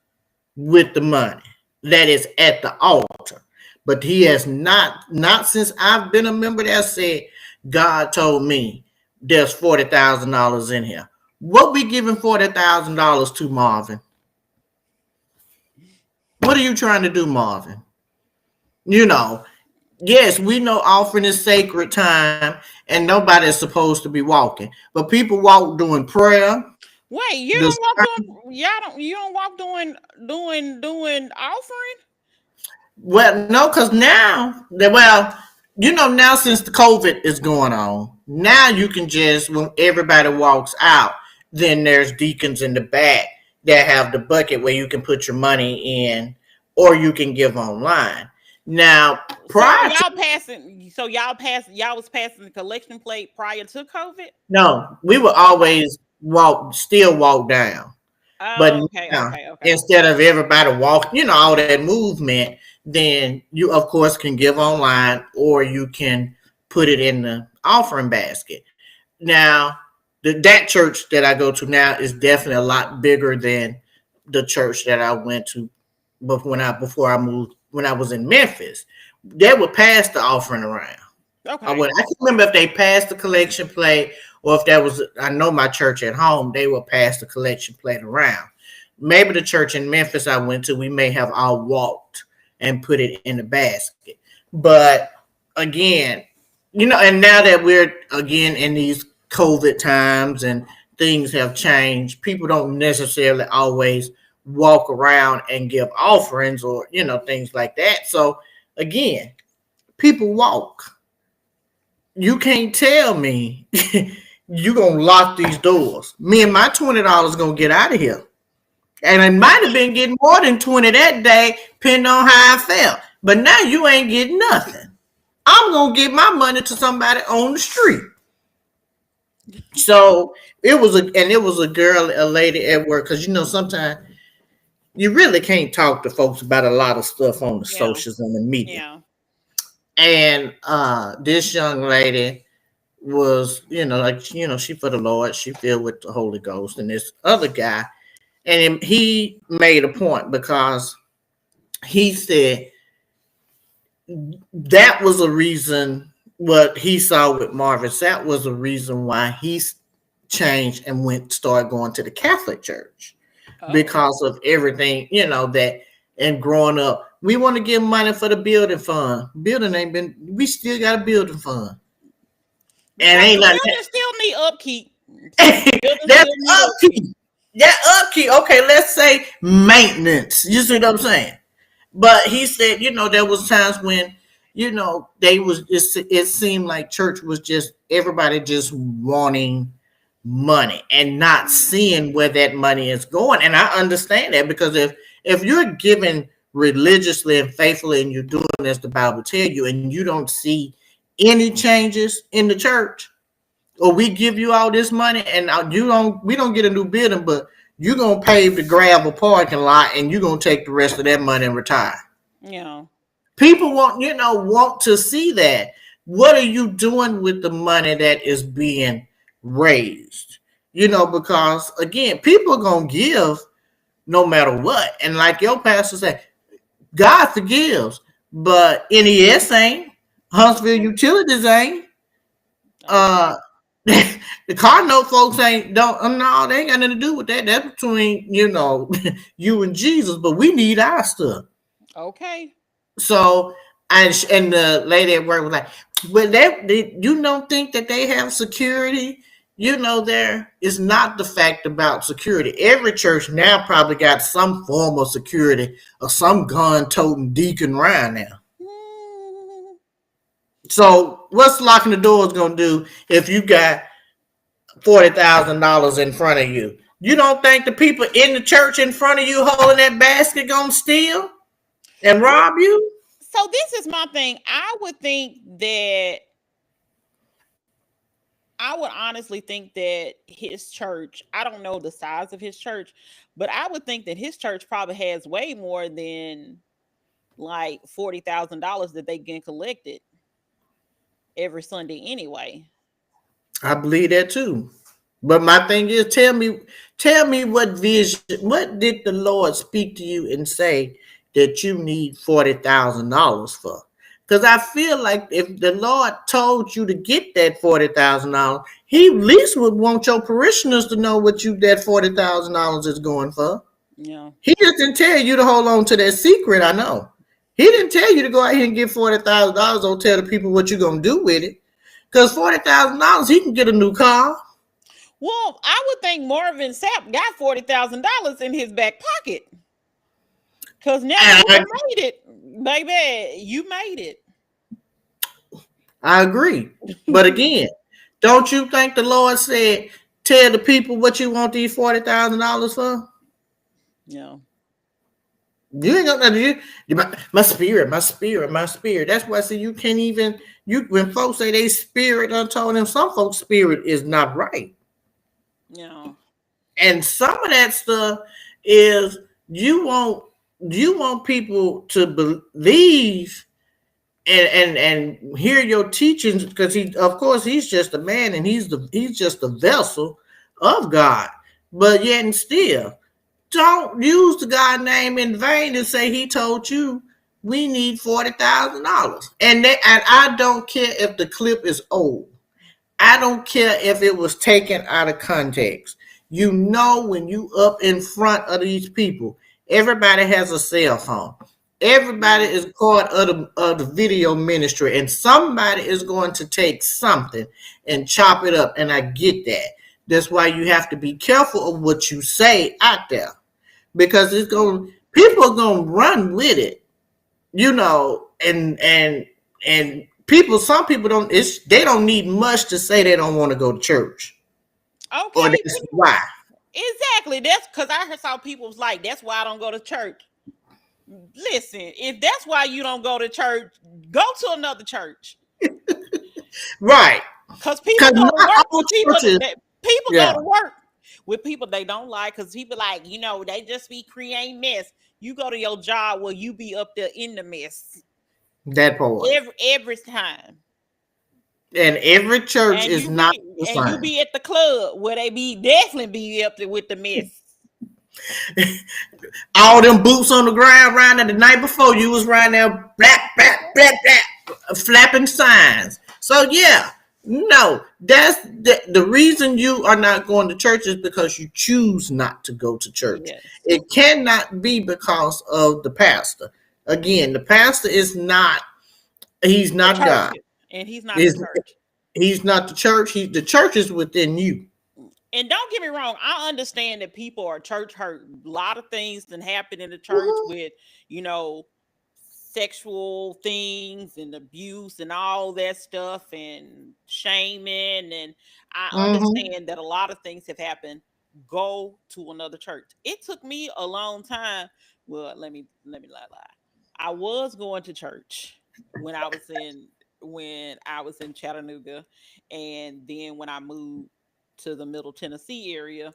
Speaker 2: with the money that is at the altar. But he has not since I've been a member that said, God told me there's $40,000 in here. What we giving $40,000 to, Marvin? What are you trying to do, Marvin? You know, yes, we know offering is sacred time and nobody is supposed to be walking. But people walk doing prayer.
Speaker 1: Wait, you
Speaker 2: The,
Speaker 1: don't walk doing y'all don't you don't walk doing offering?
Speaker 2: well, no, because now since the COVID is going on, now you can just, when everybody walks out, then there's deacons in the back that have the bucket where you can put your money in or you can give online. Now,
Speaker 1: So
Speaker 2: prior to,
Speaker 1: y'all was passing the collection plate prior to COVID?
Speaker 2: no, we would
Speaker 1: Okay.
Speaker 2: always still walk down. But
Speaker 1: Oh, okay,
Speaker 2: now,
Speaker 1: okay, okay.
Speaker 2: instead of everybody walking, all that movement, then you, of course, can give online or you can put it in the offering basket. Now, that church that I go to now is definitely a lot bigger than the church that I went to before I moved when I was in Memphis. They would pass the offering around.
Speaker 1: Okay.
Speaker 2: I can't remember if they passed the collection plate or if that was. I know my church at home they would pass the collection plate around. Maybe the church in Memphis I went to, we may have all walked and put it in the basket. But again, and now that we're again in these COVID times and things have changed, people don't necessarily always walk around and give offerings or things like that. So again, people walk. You can't tell me you gonna lock these doors. Me and my $20 gonna get out of here. And I might have been getting more than 20 that day, depending on how I felt. But now you ain't getting nothing. I'm gonna give my money to somebody on the street. So it was a lady at work, because sometimes you really can't talk to folks about a lot of stuff on the
Speaker 1: Yeah.
Speaker 2: socials and the media.
Speaker 1: Yeah.
Speaker 2: And this young lady was, like, she for the Lord, she filled with the Holy Ghost, and this other guy, And he made a point because he said that was a reason. What he saw with Marvin Sapp was a reason why he changed and started going to the Catholic Church
Speaker 1: Oh.
Speaker 2: because of everything, that. And growing up, we want to give money for the building fund. Building ain't been. We still got a building fund, and
Speaker 1: Because
Speaker 2: ain't
Speaker 1: the
Speaker 2: nothing.
Speaker 1: building still need upkeep. Building
Speaker 2: That's
Speaker 1: still need upkeep.
Speaker 2: upkeep. That upkeep. Okay, let's say maintenance. You see what I'm saying? But he said, there was times when, they was. It seemed like church was just everybody just wanting money and not seeing where that money is going. And I understand that because if you're giving religiously and faithfully and you're doing as the Bible tell you, and you don't see any changes in the church, or we give you all this money and we don't get a new building, but you're gonna pave the gravel parking lot and you're gonna take the rest of that money and retire.
Speaker 1: Yeah.
Speaker 2: People want to see that. What are you doing with the money that is being raised? Because again, people are gonna give no matter what. And like your pastor said, God forgives, but NES ain't. Huntsville
Speaker 1: Okay.
Speaker 2: Utilities ain't.
Speaker 1: Okay.
Speaker 2: Uh, the car note folks ain't don't no, they ain't got nothing to do with that. That's between you and Jesus. But we need our stuff.
Speaker 1: Okay.
Speaker 2: So and the lady at work was like, "Well, you don't think that they have security? There is not the fact about security. Every church now probably got some form of security or some gun toting deacon around now.
Speaker 1: Mm,
Speaker 2: So what's locking the doors gonna do if you got $40,000 in front of you? You don't think the people in the church in front of you holding that basket gonna steal and
Speaker 1: well,
Speaker 2: rob you?
Speaker 1: so this is my thing. I would honestly think that his church, I don't know the size of his church, but I would think that his church probably has way more than like $40,000 that they get collected every Sunday anyway.
Speaker 2: I believe that too. But my thing is, tell me what vision, what did the Lord speak to you and say that you need $40,000 for? Because I feel like if the Lord told you to get that $40,000, He at least would want your parishioners to know what you that $40,000 is going for.
Speaker 1: Yeah.
Speaker 2: He just didn't tell you to hold on to that secret. I know. He didn't tell you to go out here and get $40,000. Don't tell the people what you're gonna do with it. Because $40,000, he can get a new car.
Speaker 1: Well, I would think Marvin Sapp got $40,000 in his back pocket. Cause now
Speaker 2: And
Speaker 1: you done made it, baby. You made it.
Speaker 2: I agree. But again, don't you think the Lord said, tell the people what you want these $40,000 for?
Speaker 1: Yeah.
Speaker 2: You ain't gonna my spirit, my spirit, my spirit. That's why I say you can't even when folks say they spirit done told them some folks' spirit is not right.
Speaker 1: Yeah.
Speaker 2: And some of that stuff is you want you want people to believe and hear your teachings because he of course he's just a man and he's just a vessel of God. But yet and still, don't use the God name in vain and say he told you we need $40,000. And I don't care if the clip is old. I don't care if it was taken out of context. When you up in front of these people, everybody has a cell phone. Everybody
Speaker 1: Yeah.
Speaker 2: is part of the video ministry, and somebody is going to take something and chop it up. And I get that. That's why you have to be careful of what you say out there because people are gonna run with it, and some people they don't need much to say they don't want to go to church or
Speaker 1: Okay.
Speaker 2: that's why.
Speaker 1: Exactly. That's because I saw people was like, that's why I don't go to church. Listen, if that's why you don't go to church, go to another church.
Speaker 2: Right,
Speaker 1: Cause people
Speaker 2: because
Speaker 1: go to
Speaker 2: not
Speaker 1: work
Speaker 2: all
Speaker 1: with people
Speaker 2: churches.
Speaker 1: people go
Speaker 2: Yeah,
Speaker 1: to work with people they don't like. Cause people like, they just be creating mess. You go to your job where you be up there in the mess
Speaker 2: that part.
Speaker 1: every time.
Speaker 2: And every church
Speaker 1: And
Speaker 2: is
Speaker 1: you
Speaker 2: not
Speaker 1: be
Speaker 2: the
Speaker 1: and you
Speaker 2: same.
Speaker 1: be at the club where they be definitely be up there with the mess.
Speaker 2: All them boots on the ground riding there the night before you was riding there, black, black, black, black, flapping signs. So yeah, no, that's the reason you are not going to church is because you choose not to go to church.
Speaker 1: Yes.
Speaker 2: It cannot be because of the pastor. Again, the pastor is not. He's
Speaker 1: The
Speaker 2: not
Speaker 1: church,
Speaker 2: God.
Speaker 1: and he's not the
Speaker 2: He's,
Speaker 1: church.
Speaker 2: he's not the church. The church is within you.
Speaker 1: And don't get me wrong, I understand that people are church hurt. A lot of things that happen in the church
Speaker 2: Mhm.
Speaker 1: with, you know, sexual things and abuse and all that stuff and shaming. And I
Speaker 2: Mhm.
Speaker 1: understand that a lot of things have happened. Go to another church. It took me a long time. Well, let me lie. I was going to church when I was in Chattanooga, and then when I moved to the Middle Tennessee area,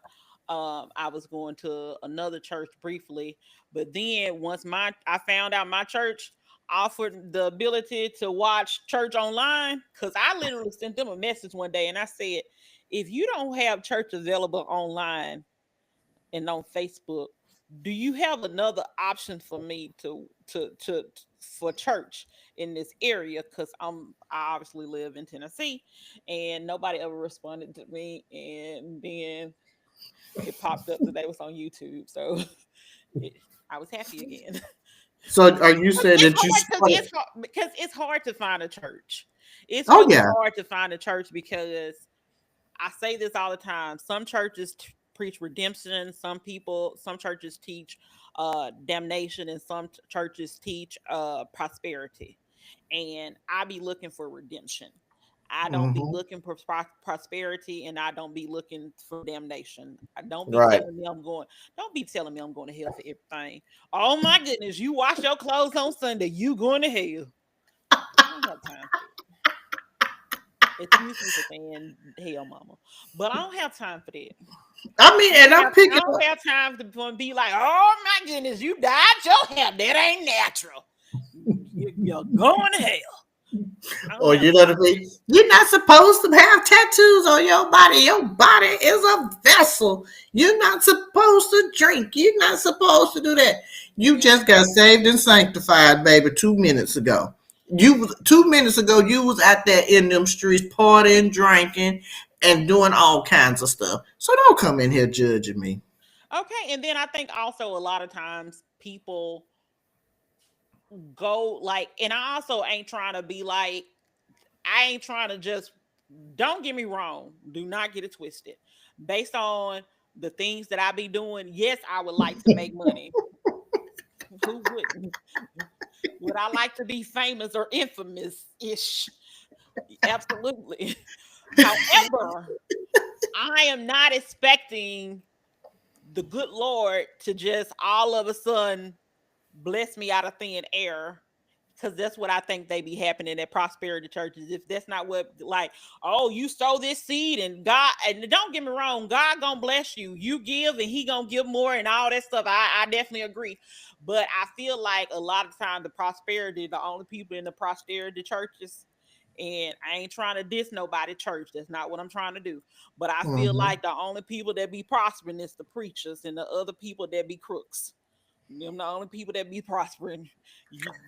Speaker 1: I was going to another church briefly. But then once my I found out my church offered the ability to watch church online, because I literally sent them a message one day and I said, if you don't have church available online and on Facebook, do you have another option for me to for church in this area? Because I obviously live in Tennessee, and nobody ever responded to me. And then it popped up that they was on YouTube, so it, I was happy again.
Speaker 2: So are you saying
Speaker 1: It's
Speaker 2: that you
Speaker 1: hard
Speaker 2: started?
Speaker 1: because it's hard to find a church. It's
Speaker 2: Oh
Speaker 1: really
Speaker 2: yeah.
Speaker 1: hard to find a church because I say this all the time. Some churches preach redemption. Some churches teach damnation, and some churches teach prosperity. And I be looking for redemption. I don't be
Speaker 2: Hmm.
Speaker 1: looking for prosperity, and I don't be looking for damnation. I don't be
Speaker 2: Right.
Speaker 1: telling me I'm going. Don't be telling me I'm going to hell for everything. Oh my goodness, you wash your clothes on Sunday, you going to hell? I don't have time for that. Excuse me for saying hell, mama, but I don't have time for that.
Speaker 2: I mean, and I'm
Speaker 1: I
Speaker 2: picking
Speaker 1: don't
Speaker 2: up.
Speaker 1: have time to be like, oh my goodness, you dyed your hair. That ain't natural. You're going to hell. I don't
Speaker 2: Or
Speaker 1: have
Speaker 2: you know what I
Speaker 1: time for
Speaker 2: mean? You're not supposed to have tattoos on your body. Your body is a vessel. You're not supposed to drink. You're not supposed to do that. You
Speaker 1: that.
Speaker 2: just got saved and sanctified, baby, 2 minutes ago. 2 minutes ago, you was out there in them streets partying, drinking, and doing all kinds of stuff. So don't come in here judging me.
Speaker 1: Okay, and then I think also a lot of times people go like, and I also ain't trying to be like, I ain't trying to just, don't get me wrong, do not get it twisted. Based on the things that I be doing, yes, I would like to make money. Who wouldn't? Would I like to be famous or infamous ish? Absolutely. However, I am not expecting the good Lord to just all of a sudden bless me out of thin air, because that's what I think they be happening at prosperity churches. If that's not what, like, oh, you sow this seed and God, and don't get me wrong, God gonna bless you. You give and He gonna give more and all that stuff. I definitely agree, but I feel like a lot of times the only people in the prosperity churches. And I ain't trying to diss nobody church. That's not what I'm trying to do. But I feel
Speaker 2: Mm-hmm.
Speaker 1: like the only people that be prospering is the preachers, and the other people that be crooks. Them the only people that be prospering.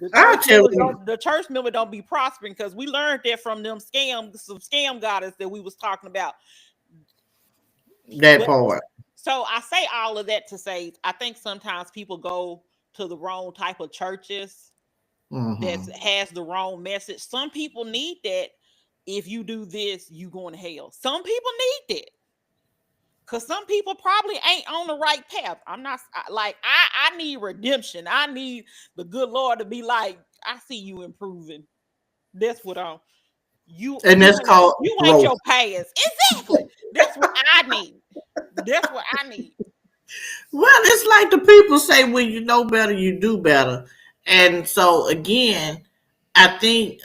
Speaker 1: The
Speaker 2: I'll
Speaker 1: church
Speaker 2: tell
Speaker 1: members
Speaker 2: you
Speaker 1: don't. The church member don't be prospering, because we learned that from some scam goddess that we was talking about.
Speaker 2: that
Speaker 1: But
Speaker 2: part.
Speaker 1: so I say all of that to say, I think sometimes people go to the wrong type of churches that
Speaker 2: Mm-hmm.
Speaker 1: has the wrong message. Some people need that. If you do this, you going to hell. Some people need that. Cause some people probably ain't on the right path. I'm not like, I need redemption. I need the good Lord to be like, I see you improving. That's what I'm. You
Speaker 2: And
Speaker 1: you
Speaker 2: that's
Speaker 1: ain't
Speaker 2: called
Speaker 1: you ain't
Speaker 2: growth.
Speaker 1: your past. Exactly. That's what I need. That's what I need.
Speaker 2: Well, it's like the people say, when you know better, you do better. And so, again, I think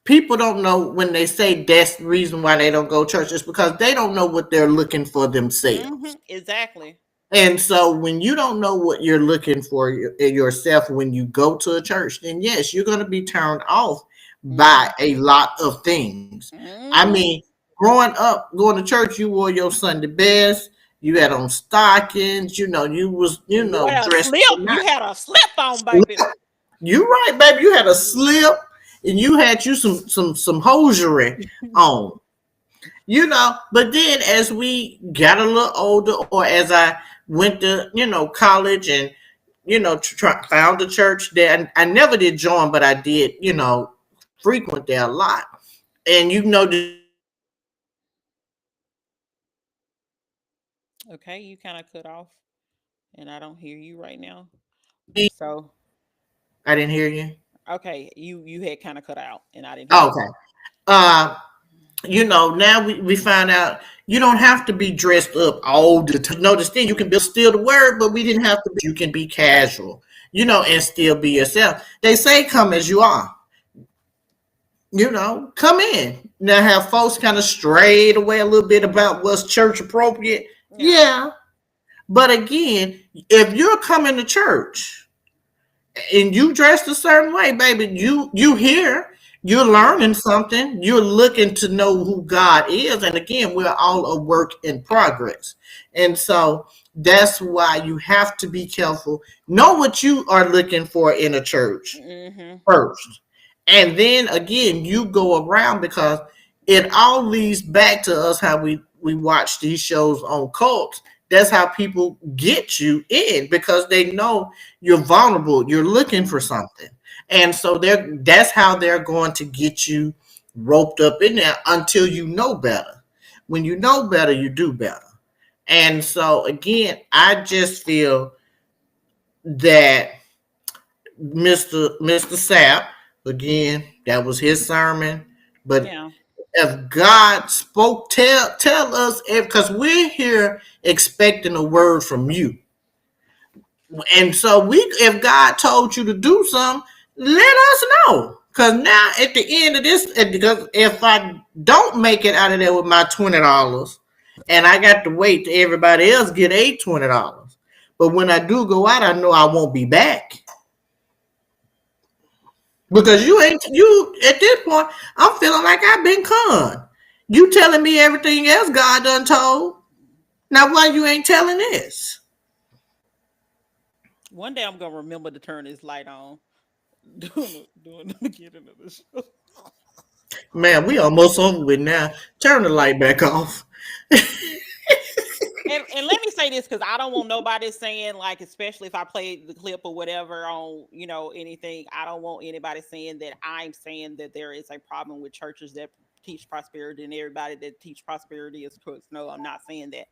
Speaker 2: people don't know when they say that's the reason why they don't go to church. It's because they don't know what they're looking for themselves.
Speaker 1: Exactly.
Speaker 2: And so, when you don't know what you're looking for yourself when you go to a church, then yes, you're going to be turned off by
Speaker 1: Mm-hmm.
Speaker 2: a lot of things. I
Speaker 1: Mm-hmm.
Speaker 2: mean, growing up, going to church, you wore your Sunday best. You had on stockings. You was
Speaker 1: You had a
Speaker 2: dressed
Speaker 1: slip.
Speaker 2: to the
Speaker 1: You
Speaker 2: nines.
Speaker 1: had a slip on, baby.
Speaker 2: You right, baby. You had a slip, and you had you some hosiery on. But then as we got a little older, or as I went to college, and found a church there. I never did join, but I did frequent there a lot. And
Speaker 1: Okay, you kind of cut off, and I don't hear you right now. So
Speaker 2: I didn't hear you.
Speaker 1: okay, you had kind of cut out, and I didn't hear
Speaker 2: Oh,
Speaker 1: you.
Speaker 2: okay. Uh, now we find out you don't have to be dressed up all the time. Notice thing, you can be still the word, but we didn't have to be. You can be casual, and still be yourself. They say come as you are. Come in. Now have folks kind of strayed away a little bit about what's church appropriate.
Speaker 1: Yeah.
Speaker 2: Yeah. But again, if you're coming to church and you dressed a certain way, baby, you here, you're learning something, you're looking to know who God is. And again, we're all a work in progress. And so that's why you have to be careful. Know what you are looking for in a church
Speaker 1: Mm-hmm.
Speaker 2: first. And then again, you go around, because it all leads back to us how we watch these shows on cults. That's how people get you in, because they know you're vulnerable, you're looking for something. And so that's how they're going to get you roped up in there until you know better. When you know better, you do better. And so again, I just feel that Mr. Sapp, again, that was his sermon. But
Speaker 1: Yeah.
Speaker 2: if God spoke, tell us, because we're here expecting a word from you. And so if God told you to do something, let us know. Because now at the end of this, because if I don't make it out of there with my $20, and I got to wait till everybody else get $20, but when I do go out, I know I won't be back. Because you ain't you at this point, I'm feeling like I've been conned. You telling me everything else God done told. Now why you ain't telling this?
Speaker 1: One day I'm gonna remember to turn this light on. Doing the beginning of the show.
Speaker 2: Man, we almost over with now. Turn the light back off.
Speaker 1: And let me say this, because I don't want nobody saying, like, especially if I play the clip or whatever on anything, I don't want anybody saying that I'm saying that there is a problem with churches that teach prosperity and everybody that teach prosperity is crooks. No, I'm not saying that.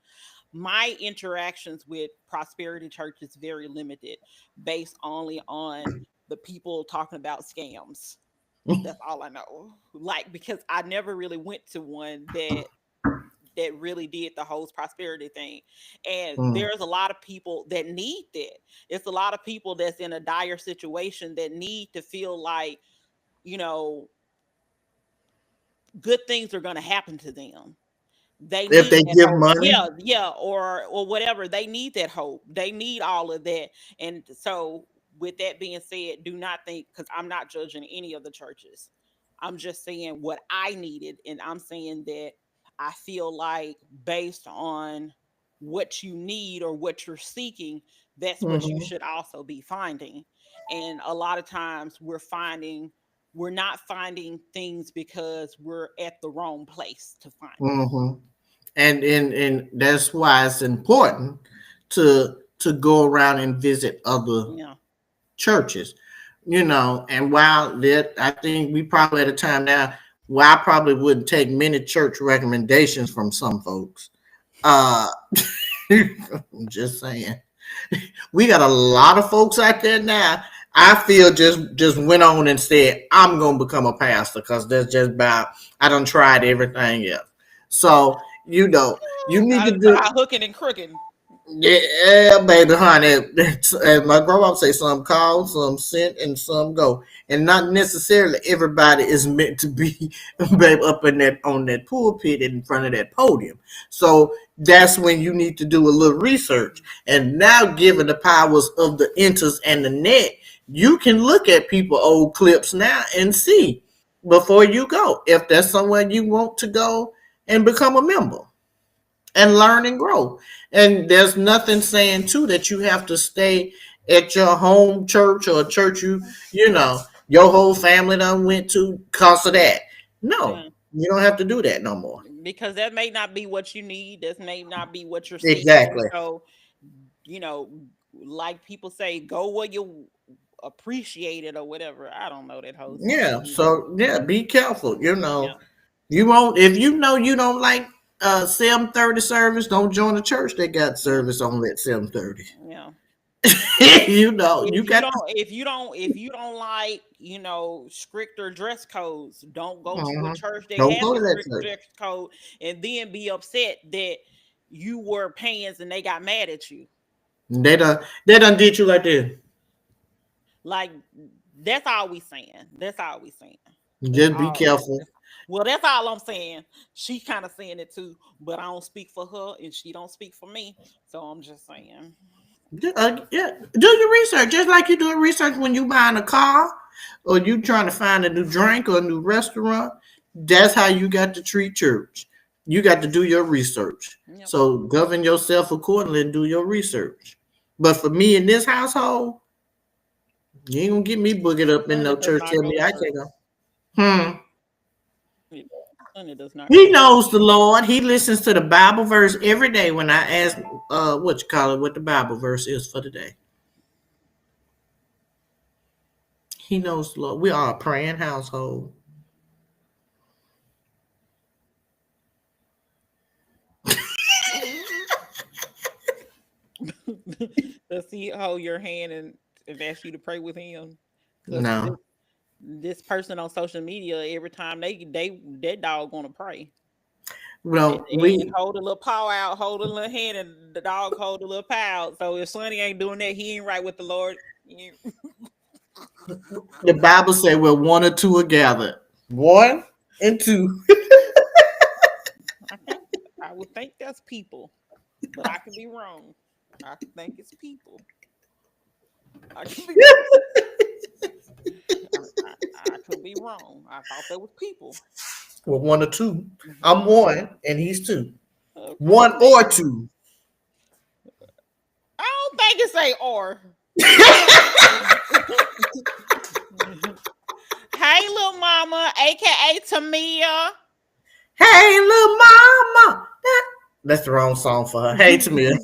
Speaker 1: My interactions with prosperity church is very limited, based only on the people talking about scams. That's all I know. Like, because I never really went to one that really did the whole prosperity thing. And
Speaker 2: Mm,
Speaker 1: there's a lot of people that need that. It's a lot of people that's in a dire situation that need to feel like, you know, good things are going to happen to them. They
Speaker 2: if
Speaker 1: need
Speaker 2: they
Speaker 1: that
Speaker 2: give
Speaker 1: hope.
Speaker 2: money.
Speaker 1: Yeah, yeah, or whatever. They need that hope. They need all of that. And so, with that being said, do not think, because I'm not judging any of the churches. I'm just saying what I needed, and I'm saying that I feel like, based on what you need or what you're seeking, that's what you
Speaker 2: Mm-hmm,
Speaker 1: should also be finding. And a lot of times we're not finding things because we're at the wrong place to find them.
Speaker 2: mm-hmm. And that's why it's important to go around and visit other
Speaker 1: Yeah.
Speaker 2: churches. And while that, I think we probably at a time now where I probably wouldn't take many church recommendations from some folks. Uh, I'm just saying, we got a lot of folks out there now. I feel just went on and said I'm gonna become a pastor, because that's just about, I done tried everything else. So you need
Speaker 1: I
Speaker 2: to
Speaker 1: done
Speaker 2: do.
Speaker 1: tried hooking and crooking.
Speaker 2: Yeah, baby, honey. As my grandma say, some call, some sent, and some go. And not necessarily everybody is meant to be, babe, up in that on that pulpit in front of that podium. So that's when you need to do a little research. And now, given the powers of the enters and the net, you can look at people old clips now and see before you go if that's somewhere you want to go and become a member. and learn and grow. And there's nothing saying too that you have to stay at your home church or a church you know your whole family done went to because of that. No,
Speaker 1: Yeah.
Speaker 2: you don't have to do that no more.
Speaker 1: Because that may not be what you need. That may not be what you're seeking.
Speaker 2: Exactly.
Speaker 1: So, you know, like people say, go where you appreciate it or whatever. I don't know that whole
Speaker 2: Yeah.
Speaker 1: saying either.
Speaker 2: So yeah, be careful. You
Speaker 1: Yeah.
Speaker 2: know, you won't if you know you don't like 7:30 service. Don't join a church that got
Speaker 1: Yeah.
Speaker 2: service on at 7:30.
Speaker 1: Yeah.
Speaker 2: You know, you got to.
Speaker 1: If you don't like, stricter dress codes, don't go to a
Speaker 2: Mhm.
Speaker 1: church that
Speaker 2: Don't
Speaker 1: has
Speaker 2: go
Speaker 1: a
Speaker 2: to that
Speaker 1: strict
Speaker 2: church.
Speaker 1: dress code and then be upset that you wear pants and they got mad at you.
Speaker 2: They done did you like this.
Speaker 1: Like, that's all we saying. That's all we saying. That's
Speaker 2: Just be
Speaker 1: all.
Speaker 2: careful.
Speaker 1: Well, that's all I'm saying. She kind of saying it too, but I don't speak for her and she don't speak for me. So I'm just saying.
Speaker 2: Yeah, do your research just like you do research when you buying a car or you trying to find a new drink or a new restaurant. That's how you got to treat church. You got to do your research.
Speaker 1: Yep.
Speaker 2: So govern yourself accordingly and do your research. But for me in this household, you ain't gonna get me boogered up in
Speaker 1: Sonny
Speaker 2: no
Speaker 1: does
Speaker 2: church.
Speaker 1: not
Speaker 2: Tell
Speaker 1: go
Speaker 2: me
Speaker 1: to
Speaker 2: I
Speaker 1: church.
Speaker 2: can't go. Hmm.
Speaker 1: Yeah. Sonny does not go
Speaker 2: He
Speaker 1: to church.
Speaker 2: knows the Lord. He listens to the Bible verse every day when I ask what you call it, what the Bible verse is for the day. He knows the Lord. We are a praying household.
Speaker 1: Does he hold your hand and ask you to pray with him? Because
Speaker 2: No.
Speaker 1: this person on social media, every time they that dog gonna pray. And,
Speaker 2: Well,
Speaker 1: and
Speaker 2: we
Speaker 1: hold a little paw out, hold a little hand, and the dog hold a little paw out. So if Sonny ain't doing that, he ain't right with the Lord.
Speaker 2: the Bible say we're one or two are gathered. One and two.
Speaker 1: I think I would think that's people, but I could be wrong. I think it's people. I could be I could be wrong. I thought that was people.
Speaker 2: We're one or two. I'm
Speaker 1: Mhm.
Speaker 2: one and he's two.
Speaker 1: Okay,
Speaker 2: One or two.
Speaker 1: I don't think it's a or. Hey, little mama, aka Tamia.
Speaker 2: Hey, little mama. That's the wrong song for her. Hey, Tamia.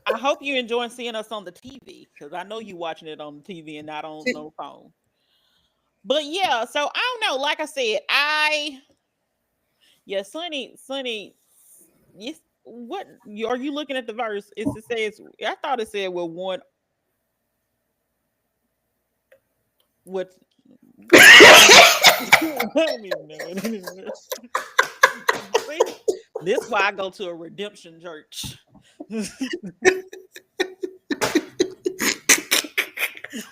Speaker 1: I hope you enjoying seeing us on the TV because I know you watching it on the TV and not on no phone. But yeah, so I don't know. Like I said, Sonny, yes. What are you looking at the verse? It says I thought it said well one what wait a minute. See, this why I go to a redemption church.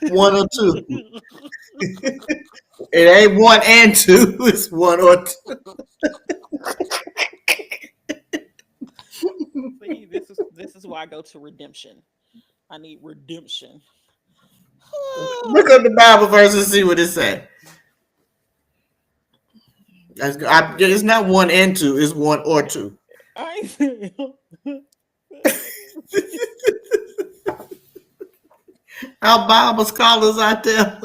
Speaker 2: One or two. It ain't one and two. It's one or two.
Speaker 1: See, this is why I go to redemption. I need redemption.
Speaker 2: Look up the Bible verse and see what it say. It's not one and two. It's one or two.
Speaker 1: I
Speaker 2: Our Bible scholars out there.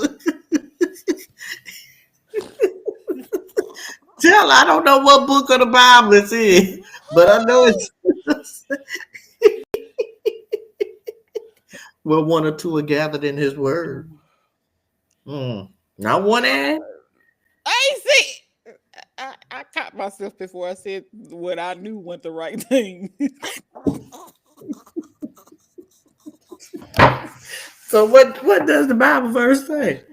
Speaker 2: Tell I don't know what book of the Bible it's in, but I know it's where one or two are gathered in His word. Not one and.
Speaker 1: I see. I caught myself before I said what I knew wasn't the right thing.
Speaker 2: So what does the Bible verse say?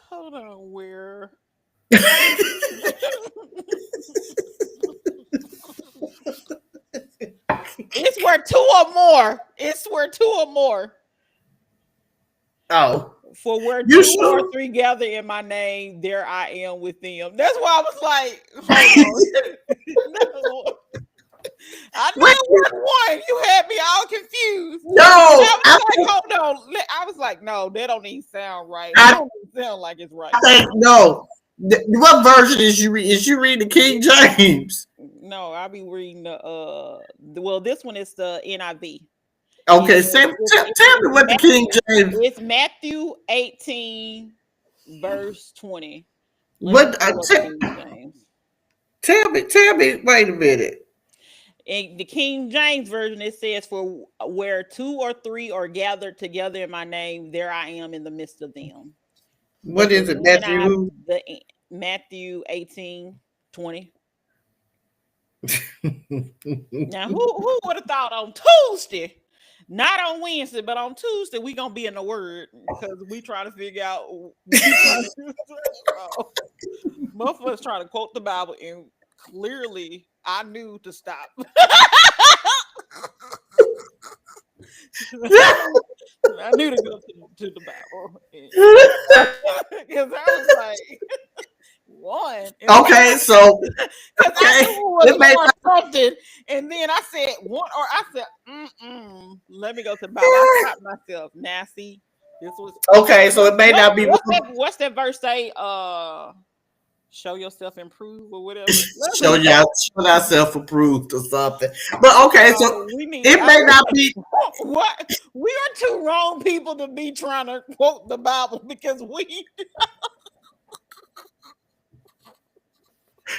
Speaker 1: Hold on, where? It's where two or more. It's where two or more.
Speaker 2: Oh,
Speaker 1: For where
Speaker 2: you
Speaker 1: two or
Speaker 2: sure?
Speaker 1: three gather in my name, there I am with them. That's why I was like, hold on. No. I
Speaker 2: Wait,
Speaker 1: knew it was one. You had me all confused. And
Speaker 2: no,
Speaker 1: I was like, hold on. I was like, no, that don't even sound right. That
Speaker 2: I
Speaker 1: don't even sound like it's right.
Speaker 2: think no. What version is you read? Is you reading the King James?
Speaker 1: No, I'll be reading well, this one is the NIV. It
Speaker 2: Okay,
Speaker 1: says
Speaker 2: Sam, tell me what the King James.
Speaker 1: It's Matthew 18 verse 20. Let me
Speaker 2: What?
Speaker 1: pull up King James.
Speaker 2: Tell me. Tell me. Wait a minute.
Speaker 1: In the King James version, it says, "For where two or three are gathered together in my name, there I am in the midst of them."
Speaker 2: What
Speaker 1: But
Speaker 2: is it, Matthew? Who?
Speaker 1: the Matthew 18:20. Now, who would have thought on Tuesday, not on Wednesday, but on Tuesday, we gonna be in the Word because we trying to figure out. Motherfuckers trying to quote the Bible, and clearly, I knew to stop. I knew to go to the Bible because I was like, one, and then
Speaker 2: Okay, so
Speaker 1: because I
Speaker 2: okay,
Speaker 1: knew it was
Speaker 2: it may
Speaker 1: or something, and then I said one, or I said, let me go to the Bible. I stopped myself. Now, see, this was
Speaker 2: okay, so it may not be wrong.
Speaker 1: what's that verse say? Show yourself improved or whatever.
Speaker 2: Show y'all, show ourselves approved or something. But okay, so
Speaker 1: We need.
Speaker 2: it may not be.
Speaker 1: What, we are two wrong people to be trying to quote the Bible because we.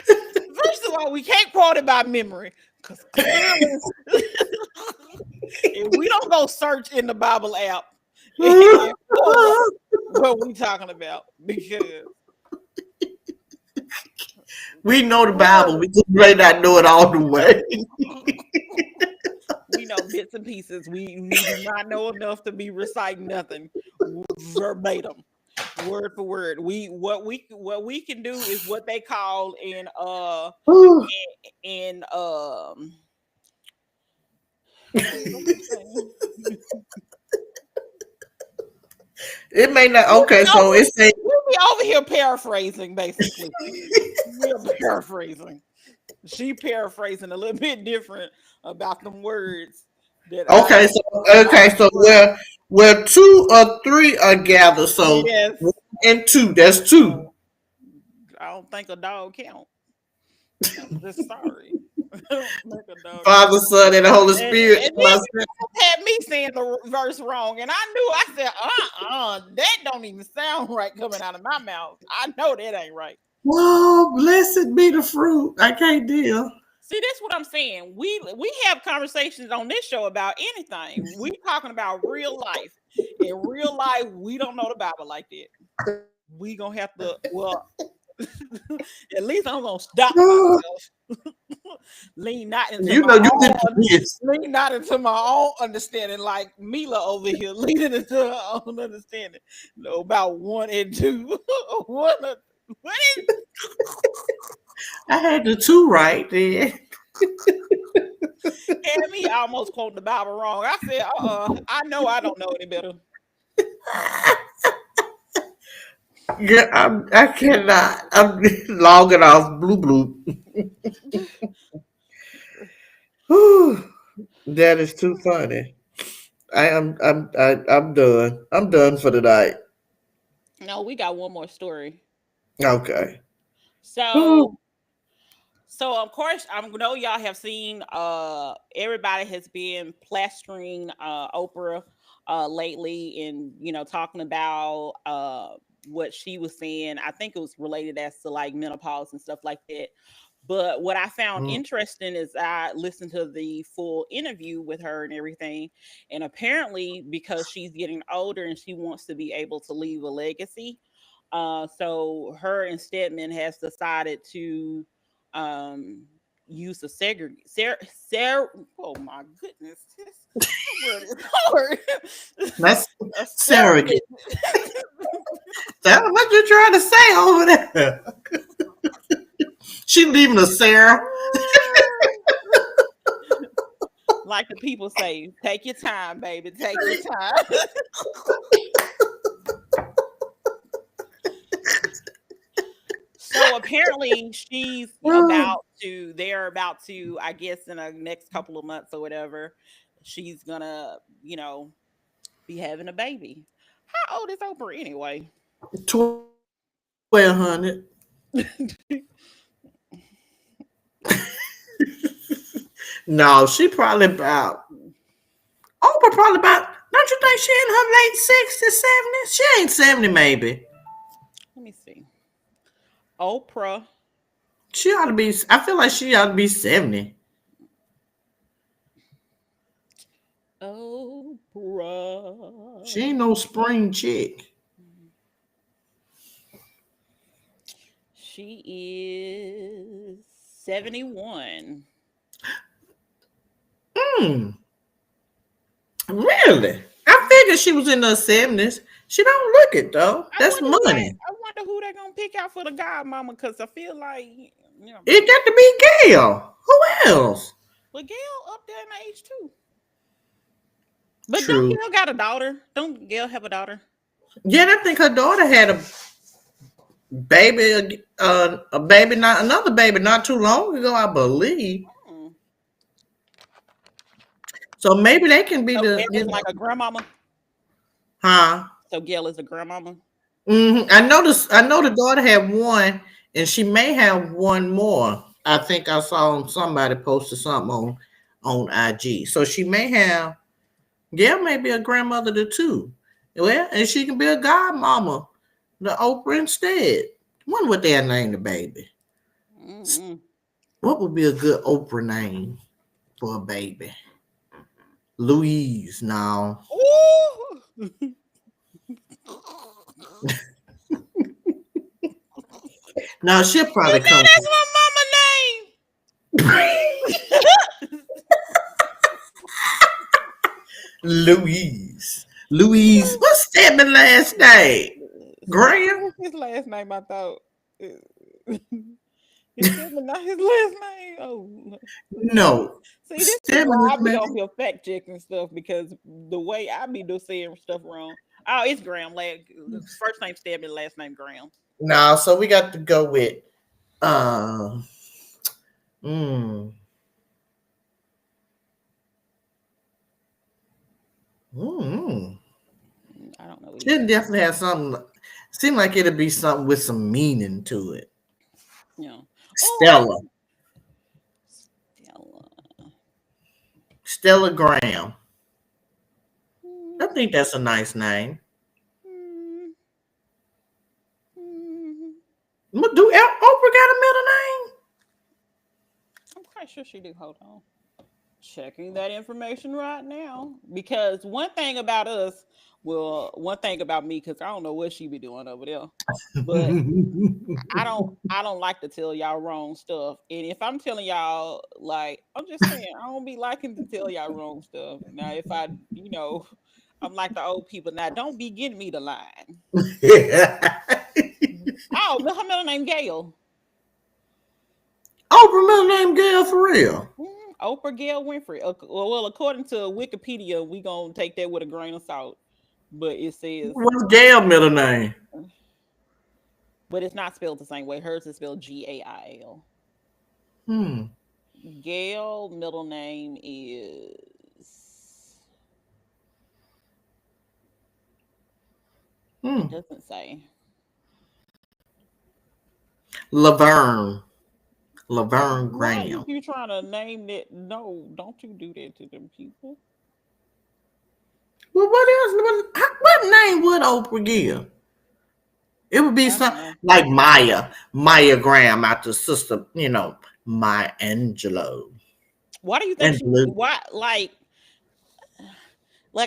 Speaker 1: First of all, we can't quote it by memory because clearly, if we don't go search in the Bible app and pull up what we talking about, because
Speaker 2: We know the Bible, we just may not know it all the way.
Speaker 1: we know bits and pieces. We do not know enough to be reciting nothing verbatim, word for word. What we can do is what they call in
Speaker 2: It may not. Okay, so it's a.
Speaker 1: we'll be over here paraphrasing, basically. We're paraphrasing. She paraphrasing a little bit different about them words that
Speaker 2: Okay, so where two or three are gathered, so
Speaker 1: yes.
Speaker 2: one and two, that's two.
Speaker 1: I don't think a dog count. I'm just sorry. I don't think a dog count.
Speaker 2: Father, Son, and the Holy Spirit.
Speaker 1: And then you had me saying the verse wrong, and I said, that don't even sound right coming out of my mouth. I know that ain't right.
Speaker 2: Whoa, blessed be the fruit. I can't deal.
Speaker 1: See, that's what I'm saying. We have conversations on this show about anything. We talking about real life. In real life, we don't know the Bible like that. We gonna have to. Well, at least I'm gonna stop myself. lean not into
Speaker 2: You
Speaker 1: my
Speaker 2: know you
Speaker 1: own,
Speaker 2: did this.
Speaker 1: lean not into my own understanding, like Mila over here leaning into her own understanding. No, about one and two. What is
Speaker 2: I had the two right there.
Speaker 1: and me almost quoting the Bible wrong. I said, I know I don't know any better.
Speaker 2: Yeah, I cannot. I'm logging off blue blue. Whew, that is too funny. I'm done. I'm done for the night.
Speaker 1: No, we got one more story.
Speaker 2: Okay.
Speaker 1: So
Speaker 2: Whew.
Speaker 1: of course I know y'all have seen everybody has been plastering Oprah lately and talking about what she was saying. I think it was related as to like menopause and stuff like that. But what I found interesting is I listened to the full interview with her and everything. And apparently, because she's getting older and she wants to be able to leave a legacy, so her and Stedman has decided to use a oh my goodness. Word is hard.
Speaker 2: That's
Speaker 1: A
Speaker 2: surrogate.
Speaker 1: surrogate.
Speaker 2: That's what you trying to say over there. She leaving a Sarah.
Speaker 1: Like the people say, take your time, baby. Take your time. So apparently they're about to, I guess in the next couple of months or whatever, she's gonna, be having a baby. How old is Oprah anyway?
Speaker 2: 1200. No, she probably about Oprah probably about. Don't you think she in her late 60s, 70s? She ain't 70, maybe.
Speaker 1: Let me see. Oprah.
Speaker 2: She ought to be. I feel like she ought to be 70. She
Speaker 1: Oprah.
Speaker 2: ain't no spring chick.
Speaker 1: She is 71.
Speaker 2: Hmm. Really? I figured she was in her 70s. She don't look it though. That's money.
Speaker 1: I wonder who they're gonna pick out for the godmama because I feel like
Speaker 2: It got to be Gail. Who else?
Speaker 1: but Gail up there in age too. But don't
Speaker 2: True.
Speaker 1: Gail got a daughter? Don't Gail have a daughter?
Speaker 2: Yeah, I think her daughter had a baby, not another baby, not too long ago, I believe.
Speaker 1: Hmm.
Speaker 2: So maybe they can be
Speaker 1: So
Speaker 2: the,
Speaker 1: Gail is like a grandmama.
Speaker 2: huh?
Speaker 1: So Gail is a grandmama.
Speaker 2: I noticed. I know the daughter had one, and she may have one more. I think I saw somebody posted something on IG. So she may have. Yeah, may be a grandmother to two. Well, and she can be a godmama, the Oprah instead. Wonder what they'll name the baby.
Speaker 1: Mm-hmm.
Speaker 2: What would be a good Oprah name for a baby? Louise. No,
Speaker 1: Ooh.
Speaker 2: no, she'll
Speaker 1: You
Speaker 2: probably
Speaker 1: know
Speaker 2: come.
Speaker 1: that's my mama name.
Speaker 2: Louise. Louise. What's Stedman last name? Graham?
Speaker 1: What's his last name? I thought. Is that not his last name? Oh,
Speaker 2: No.
Speaker 1: see, this is
Speaker 2: Stedman
Speaker 1: why
Speaker 2: is
Speaker 1: I be
Speaker 2: man.
Speaker 1: on here fact checking stuff because the way I be do saying stuff wrong. Oh, it's Graham. First name Stedman, last name Graham.
Speaker 2: No, so we got to go with uh mm, mm.
Speaker 1: I don't know
Speaker 2: She'll
Speaker 1: either.
Speaker 2: definitely have something. Seem like it'll be something with some meaning to it.
Speaker 1: Yeah. Oh,
Speaker 2: Stella.
Speaker 1: Stella.
Speaker 2: Stella Graham. I
Speaker 1: Mm,
Speaker 2: think that's a nice name.
Speaker 1: mm, mm.
Speaker 2: Do Oprah got a middle name?
Speaker 1: I'm quite sure she do. Hold on. Checking that information right now because one thing about us, well, one thing about me because I don't know what she be doing over there, but I don't like to tell y'all wrong stuff. And if I'm telling y'all, like, I'm just saying, I don't be liking to tell y'all wrong stuff. Now, if I, I'm like the old people. Now, don't be getting me the line. Oh, her middle name Gail.
Speaker 2: Oprah middle name Gail for real.
Speaker 1: Oprah Gail Winfrey. Well, according to Wikipedia, we gonna take that with a grain of salt. But it says,
Speaker 2: What's Gail middle name?
Speaker 1: but it's not spelled the same way. Hers is spelled Gail.
Speaker 2: Hmm.
Speaker 1: Gail middle name is. It
Speaker 2: Hmm.
Speaker 1: doesn't say.
Speaker 2: Laverne. Laverne
Speaker 1: Why
Speaker 2: Graham.
Speaker 1: is you trying to name that? No, don't you do that to them people.
Speaker 2: Well, what else? What name would Oprah give? It would be
Speaker 1: I don't
Speaker 2: some
Speaker 1: know.
Speaker 2: like Maya Graham after sister, Maya Angelou.
Speaker 1: Why do you think she?
Speaker 2: Angelou.
Speaker 1: Why like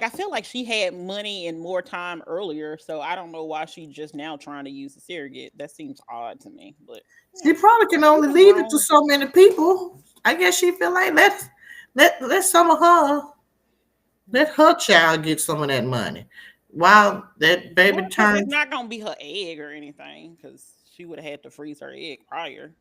Speaker 1: I feel like she had money and more time earlier, so I don't know why she just now trying to use a surrogate. That seems odd to me, but
Speaker 2: She probably can
Speaker 1: she
Speaker 2: only
Speaker 1: was
Speaker 2: leave it to
Speaker 1: grown.
Speaker 2: so many people. I guess she feel like let some of let her child get some of that money. While that baby
Speaker 1: Well, because it's
Speaker 2: turns,
Speaker 1: not gonna be her egg or anything, because she would have had to freeze her egg prior.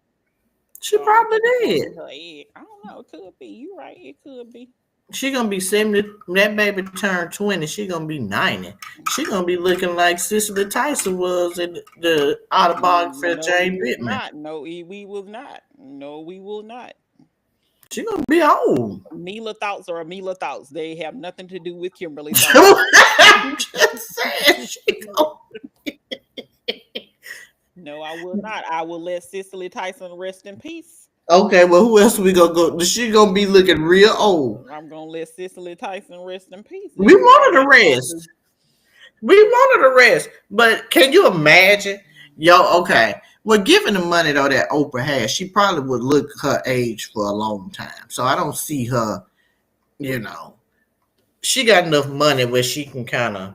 Speaker 2: she
Speaker 1: So I don't
Speaker 2: probably
Speaker 1: think it's gonna
Speaker 2: did.
Speaker 1: be her egg. I don't know. It could be. You right. It could be.
Speaker 2: She gonna be 70. That baby turned 20. She gonna be 90. She gonna be looking like Cicely Tyson was in the autobiography of
Speaker 1: No, we
Speaker 2: Jane
Speaker 1: was
Speaker 2: Pittman.
Speaker 1: not. No, we will not. No, we will not.
Speaker 2: She gonna be old.
Speaker 1: Mila thoughts are Mila thoughts. They have nothing to do with Kimberly thoughts.
Speaker 2: I'm just saying.
Speaker 1: No, I will not. I will let Cicely Tyson rest in peace.
Speaker 2: Okay, well, who else we gonna go? She gonna be looking real old.
Speaker 1: I'm gonna let Cicely Tyson rest in peace.
Speaker 2: We
Speaker 1: This is all
Speaker 2: wanted to
Speaker 1: I'm gonna do.
Speaker 2: rest. We wanted to rest, but can you imagine? Yo, okay. Well, given the money though that Oprah has, she probably would look her age for a long time. So I don't see her. You know, she got enough money where she can kind of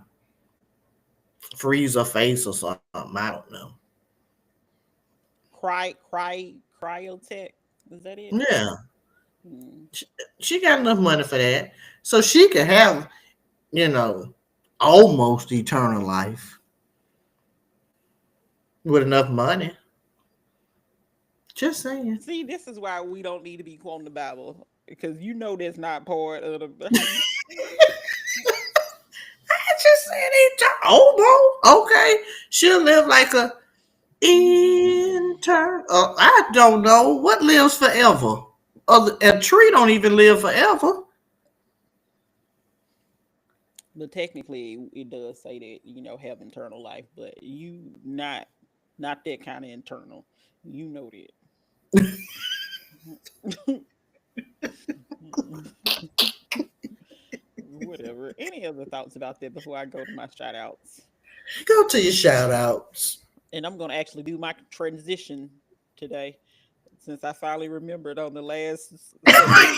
Speaker 2: freeze her face or something. I don't know.
Speaker 1: Cryotech. Is that it?
Speaker 2: Yeah,
Speaker 1: Hmm.
Speaker 2: she got enough money for that, so she could have you know almost eternal life with enough money. Just saying.
Speaker 1: See, this is why we don't need to be quoting the Bible because you know that's not part of the how you.
Speaker 2: I just said almost. Okay, she'll live like a intern. I don't know what lives forever. A tree don't even live forever.
Speaker 1: But technically, it does say that have internal life, but you not that kind of internal. You know that. Whatever. Any other thoughts about that before I go to my shout outs?
Speaker 2: Go to your shout outs.
Speaker 1: And I'm going to actually do my transition today since I finally remembered on the last segment.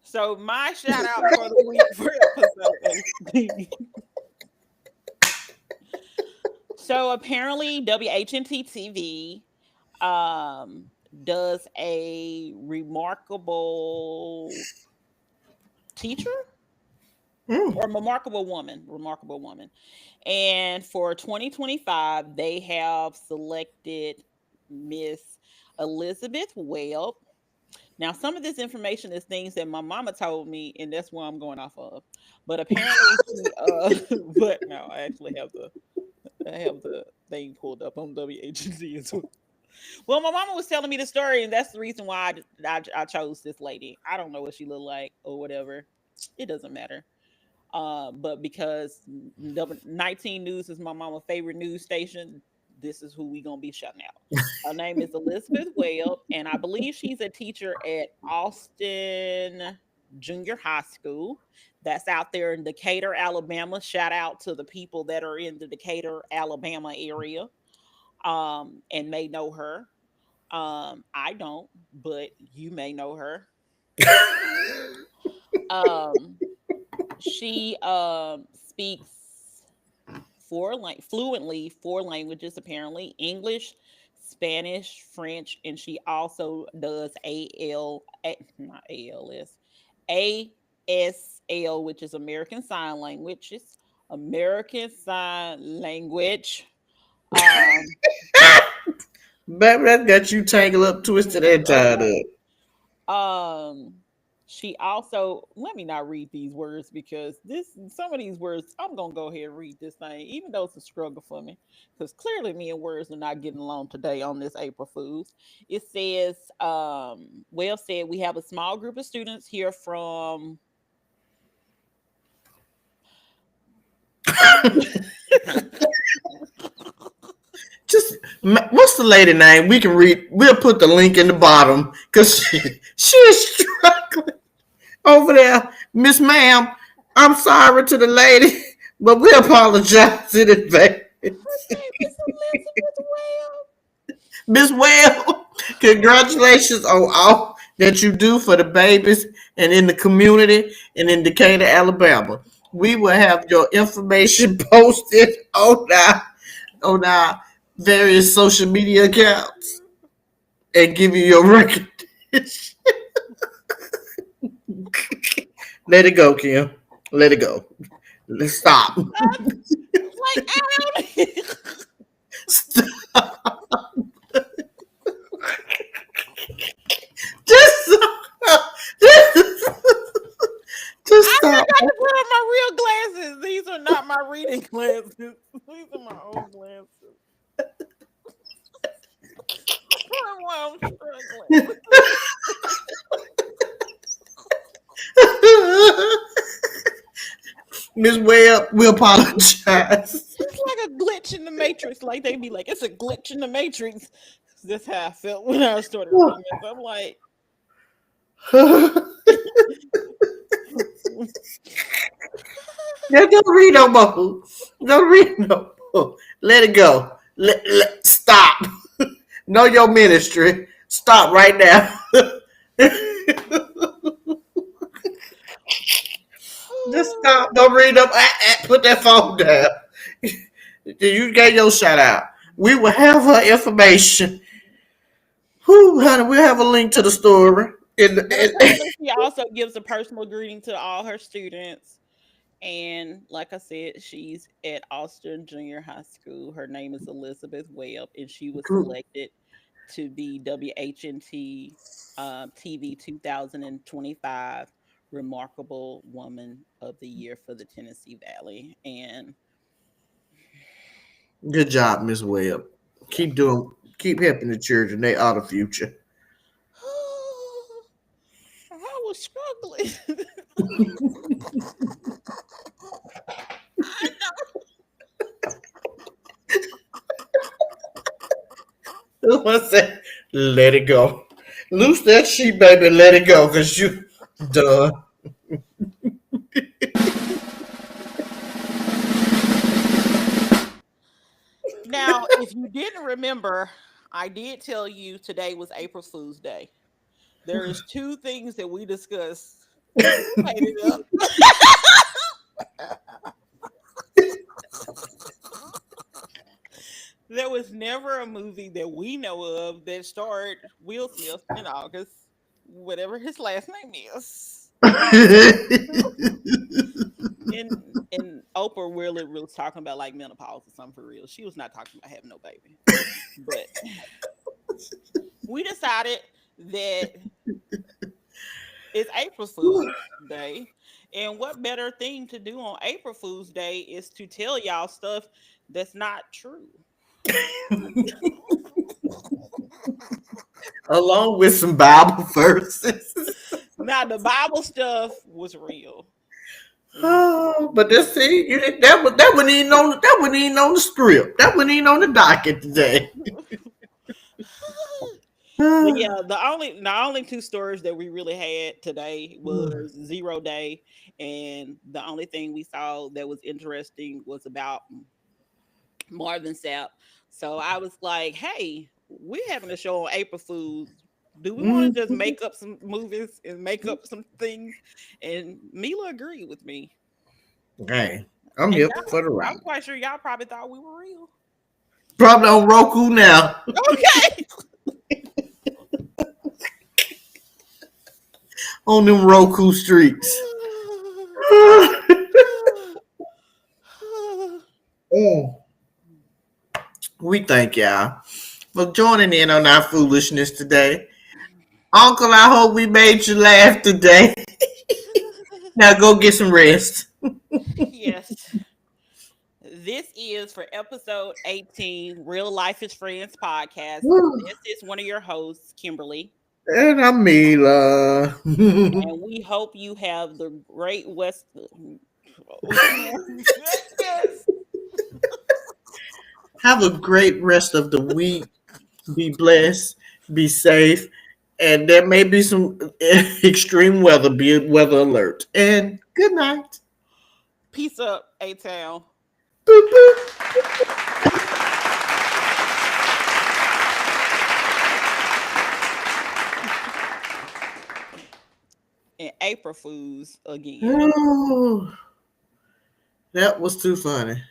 Speaker 1: So, my shout out for the week for episode. So, apparently, WHNT TV does a remarkable teacher
Speaker 2: Mm.
Speaker 1: or remarkable woman. And for 2025, they have selected Miss Elizabeth Webb. Now, some of this information is things that my mama told me, and that's what I'm going off of. But apparently, but no, I have the thing pulled up on WHC as well. Well, my mama was telling me the story, and that's the reason why I chose this lady. I don't know what she looked like or whatever. It doesn't matter. But because 19 News is my mama's favorite news station, this is who we gonna be shutting out. Her name is Elizabeth Webb, and I believe she's a teacher at Austin Junior High School. That's out there in Decatur, Alabama. Shout out to the people that are in the Decatur, Alabama area, and may know her. I don't, but you may know her. Um, she speaks fluently four languages apparently: English, Spanish, French, and she also does not ALS, ASL, which is American Sign Language. It's American Sign Language. Um,
Speaker 2: Baby, that got you tangled up, twisted, and tied
Speaker 1: okay.
Speaker 2: up.
Speaker 1: Um, she also, let me not read these words because some of these words I'm gonna go ahead and read this thing, even though it's a struggle for me, because clearly me and words are not getting along today on this April Fools. It says, well said, we have a small group of students here from
Speaker 2: Just what's the lady name? We can read. We'll put the link in the bottom because she's struggling over there, Miss Ma'am. I'm sorry to the lady, but we apologize in advance.
Speaker 1: her name is Elizabeth
Speaker 2: Miss Well, congratulations on all that you do for the babies and in the community and in Decatur, Alabama. We will have your information posted on our various social media accounts and give you your recognition. Let it go, Kim. Let it go. Let's stop.
Speaker 1: Webb. Like I don't.
Speaker 2: Stop. Just stop. Just
Speaker 1: I
Speaker 2: stop.
Speaker 1: forgot to put on my real glasses. These are not my reading glasses. These are my own glasses. That's why I'm struggling.
Speaker 2: Miss Webb, we apologize.
Speaker 1: It's like a glitch in the matrix. Like they be like, it's a glitch in the matrix. That's how I felt when I started reading this. I'm like,
Speaker 2: Now don't read no more. Don't read no more. Let it go. Stop. Know your ministry. Stop right now. Just stop. Don't read them. Put that phone down. You gave your shout out. We will have her information. Whew, honey, we'll have a link to the story.
Speaker 1: but apparently she also gives a personal greeting to all her students. And like I said, she's at Austin Junior High School. Her name is Elizabeth Webb, and she was selected to be WHNT TV 2025 Remarkable Woman of the Year for the Tennessee Valley. And
Speaker 2: Good job, Miss Webb.
Speaker 1: yeah.
Speaker 2: Keep helping the children. They are the future.
Speaker 1: I was struggling. I
Speaker 2: I want to say, let it go. Loose that sheet, baby. Let it go, cause you done.
Speaker 1: Now, if you didn't remember, I did tell you today was April Fool's Day. There is two things that we discussed that made it up. There was never a movie that we know of that starred Will Smith in August, whatever his last name is. And Oprah really was talking about like menopause or something for real. She was not talking about having no baby. But we decided that it's April Fool's Day. And what better thing to do on April Fool's Day is to tell y'all stuff that's not true.
Speaker 2: Along with some Bible verses.
Speaker 1: Now the Bible stuff was real.
Speaker 2: Oh, but let's see, that wasn't even on the script. That wasn't even on the docket today.
Speaker 1: But yeah, the only two stories that we really had today was 0 Day, and the only thing we saw that was interesting was about Marvin Sapp. So I was like, hey, we're having a show on April Fools. Do we want to just make up some movies and make up some things? And Mila agreed with me.
Speaker 2: Hey, I'm
Speaker 1: And
Speaker 2: here for the
Speaker 1: I'm
Speaker 2: ride.
Speaker 1: quite sure y'all probably thought we were real.
Speaker 2: Probably on Roku now.
Speaker 1: Okay.
Speaker 2: On them Roku streets. Mm. We thank y'all for joining in on our foolishness today. Uncle, I hope we made you laugh today. Now go get some rest.
Speaker 1: Yes. This is for episode 18, Real Life is Friends podcast. This is one of your hosts, Kimberly.
Speaker 2: And I'm Mila.
Speaker 1: And we hope you have the great West.
Speaker 2: Have a great rest of the week. Be blessed. Be safe. And there may be some extreme weather. Be weather alert. And good night.
Speaker 1: Peace up, A Town.
Speaker 2: Boop, boop.
Speaker 1: And April Fools again.
Speaker 2: Oh, that was too funny.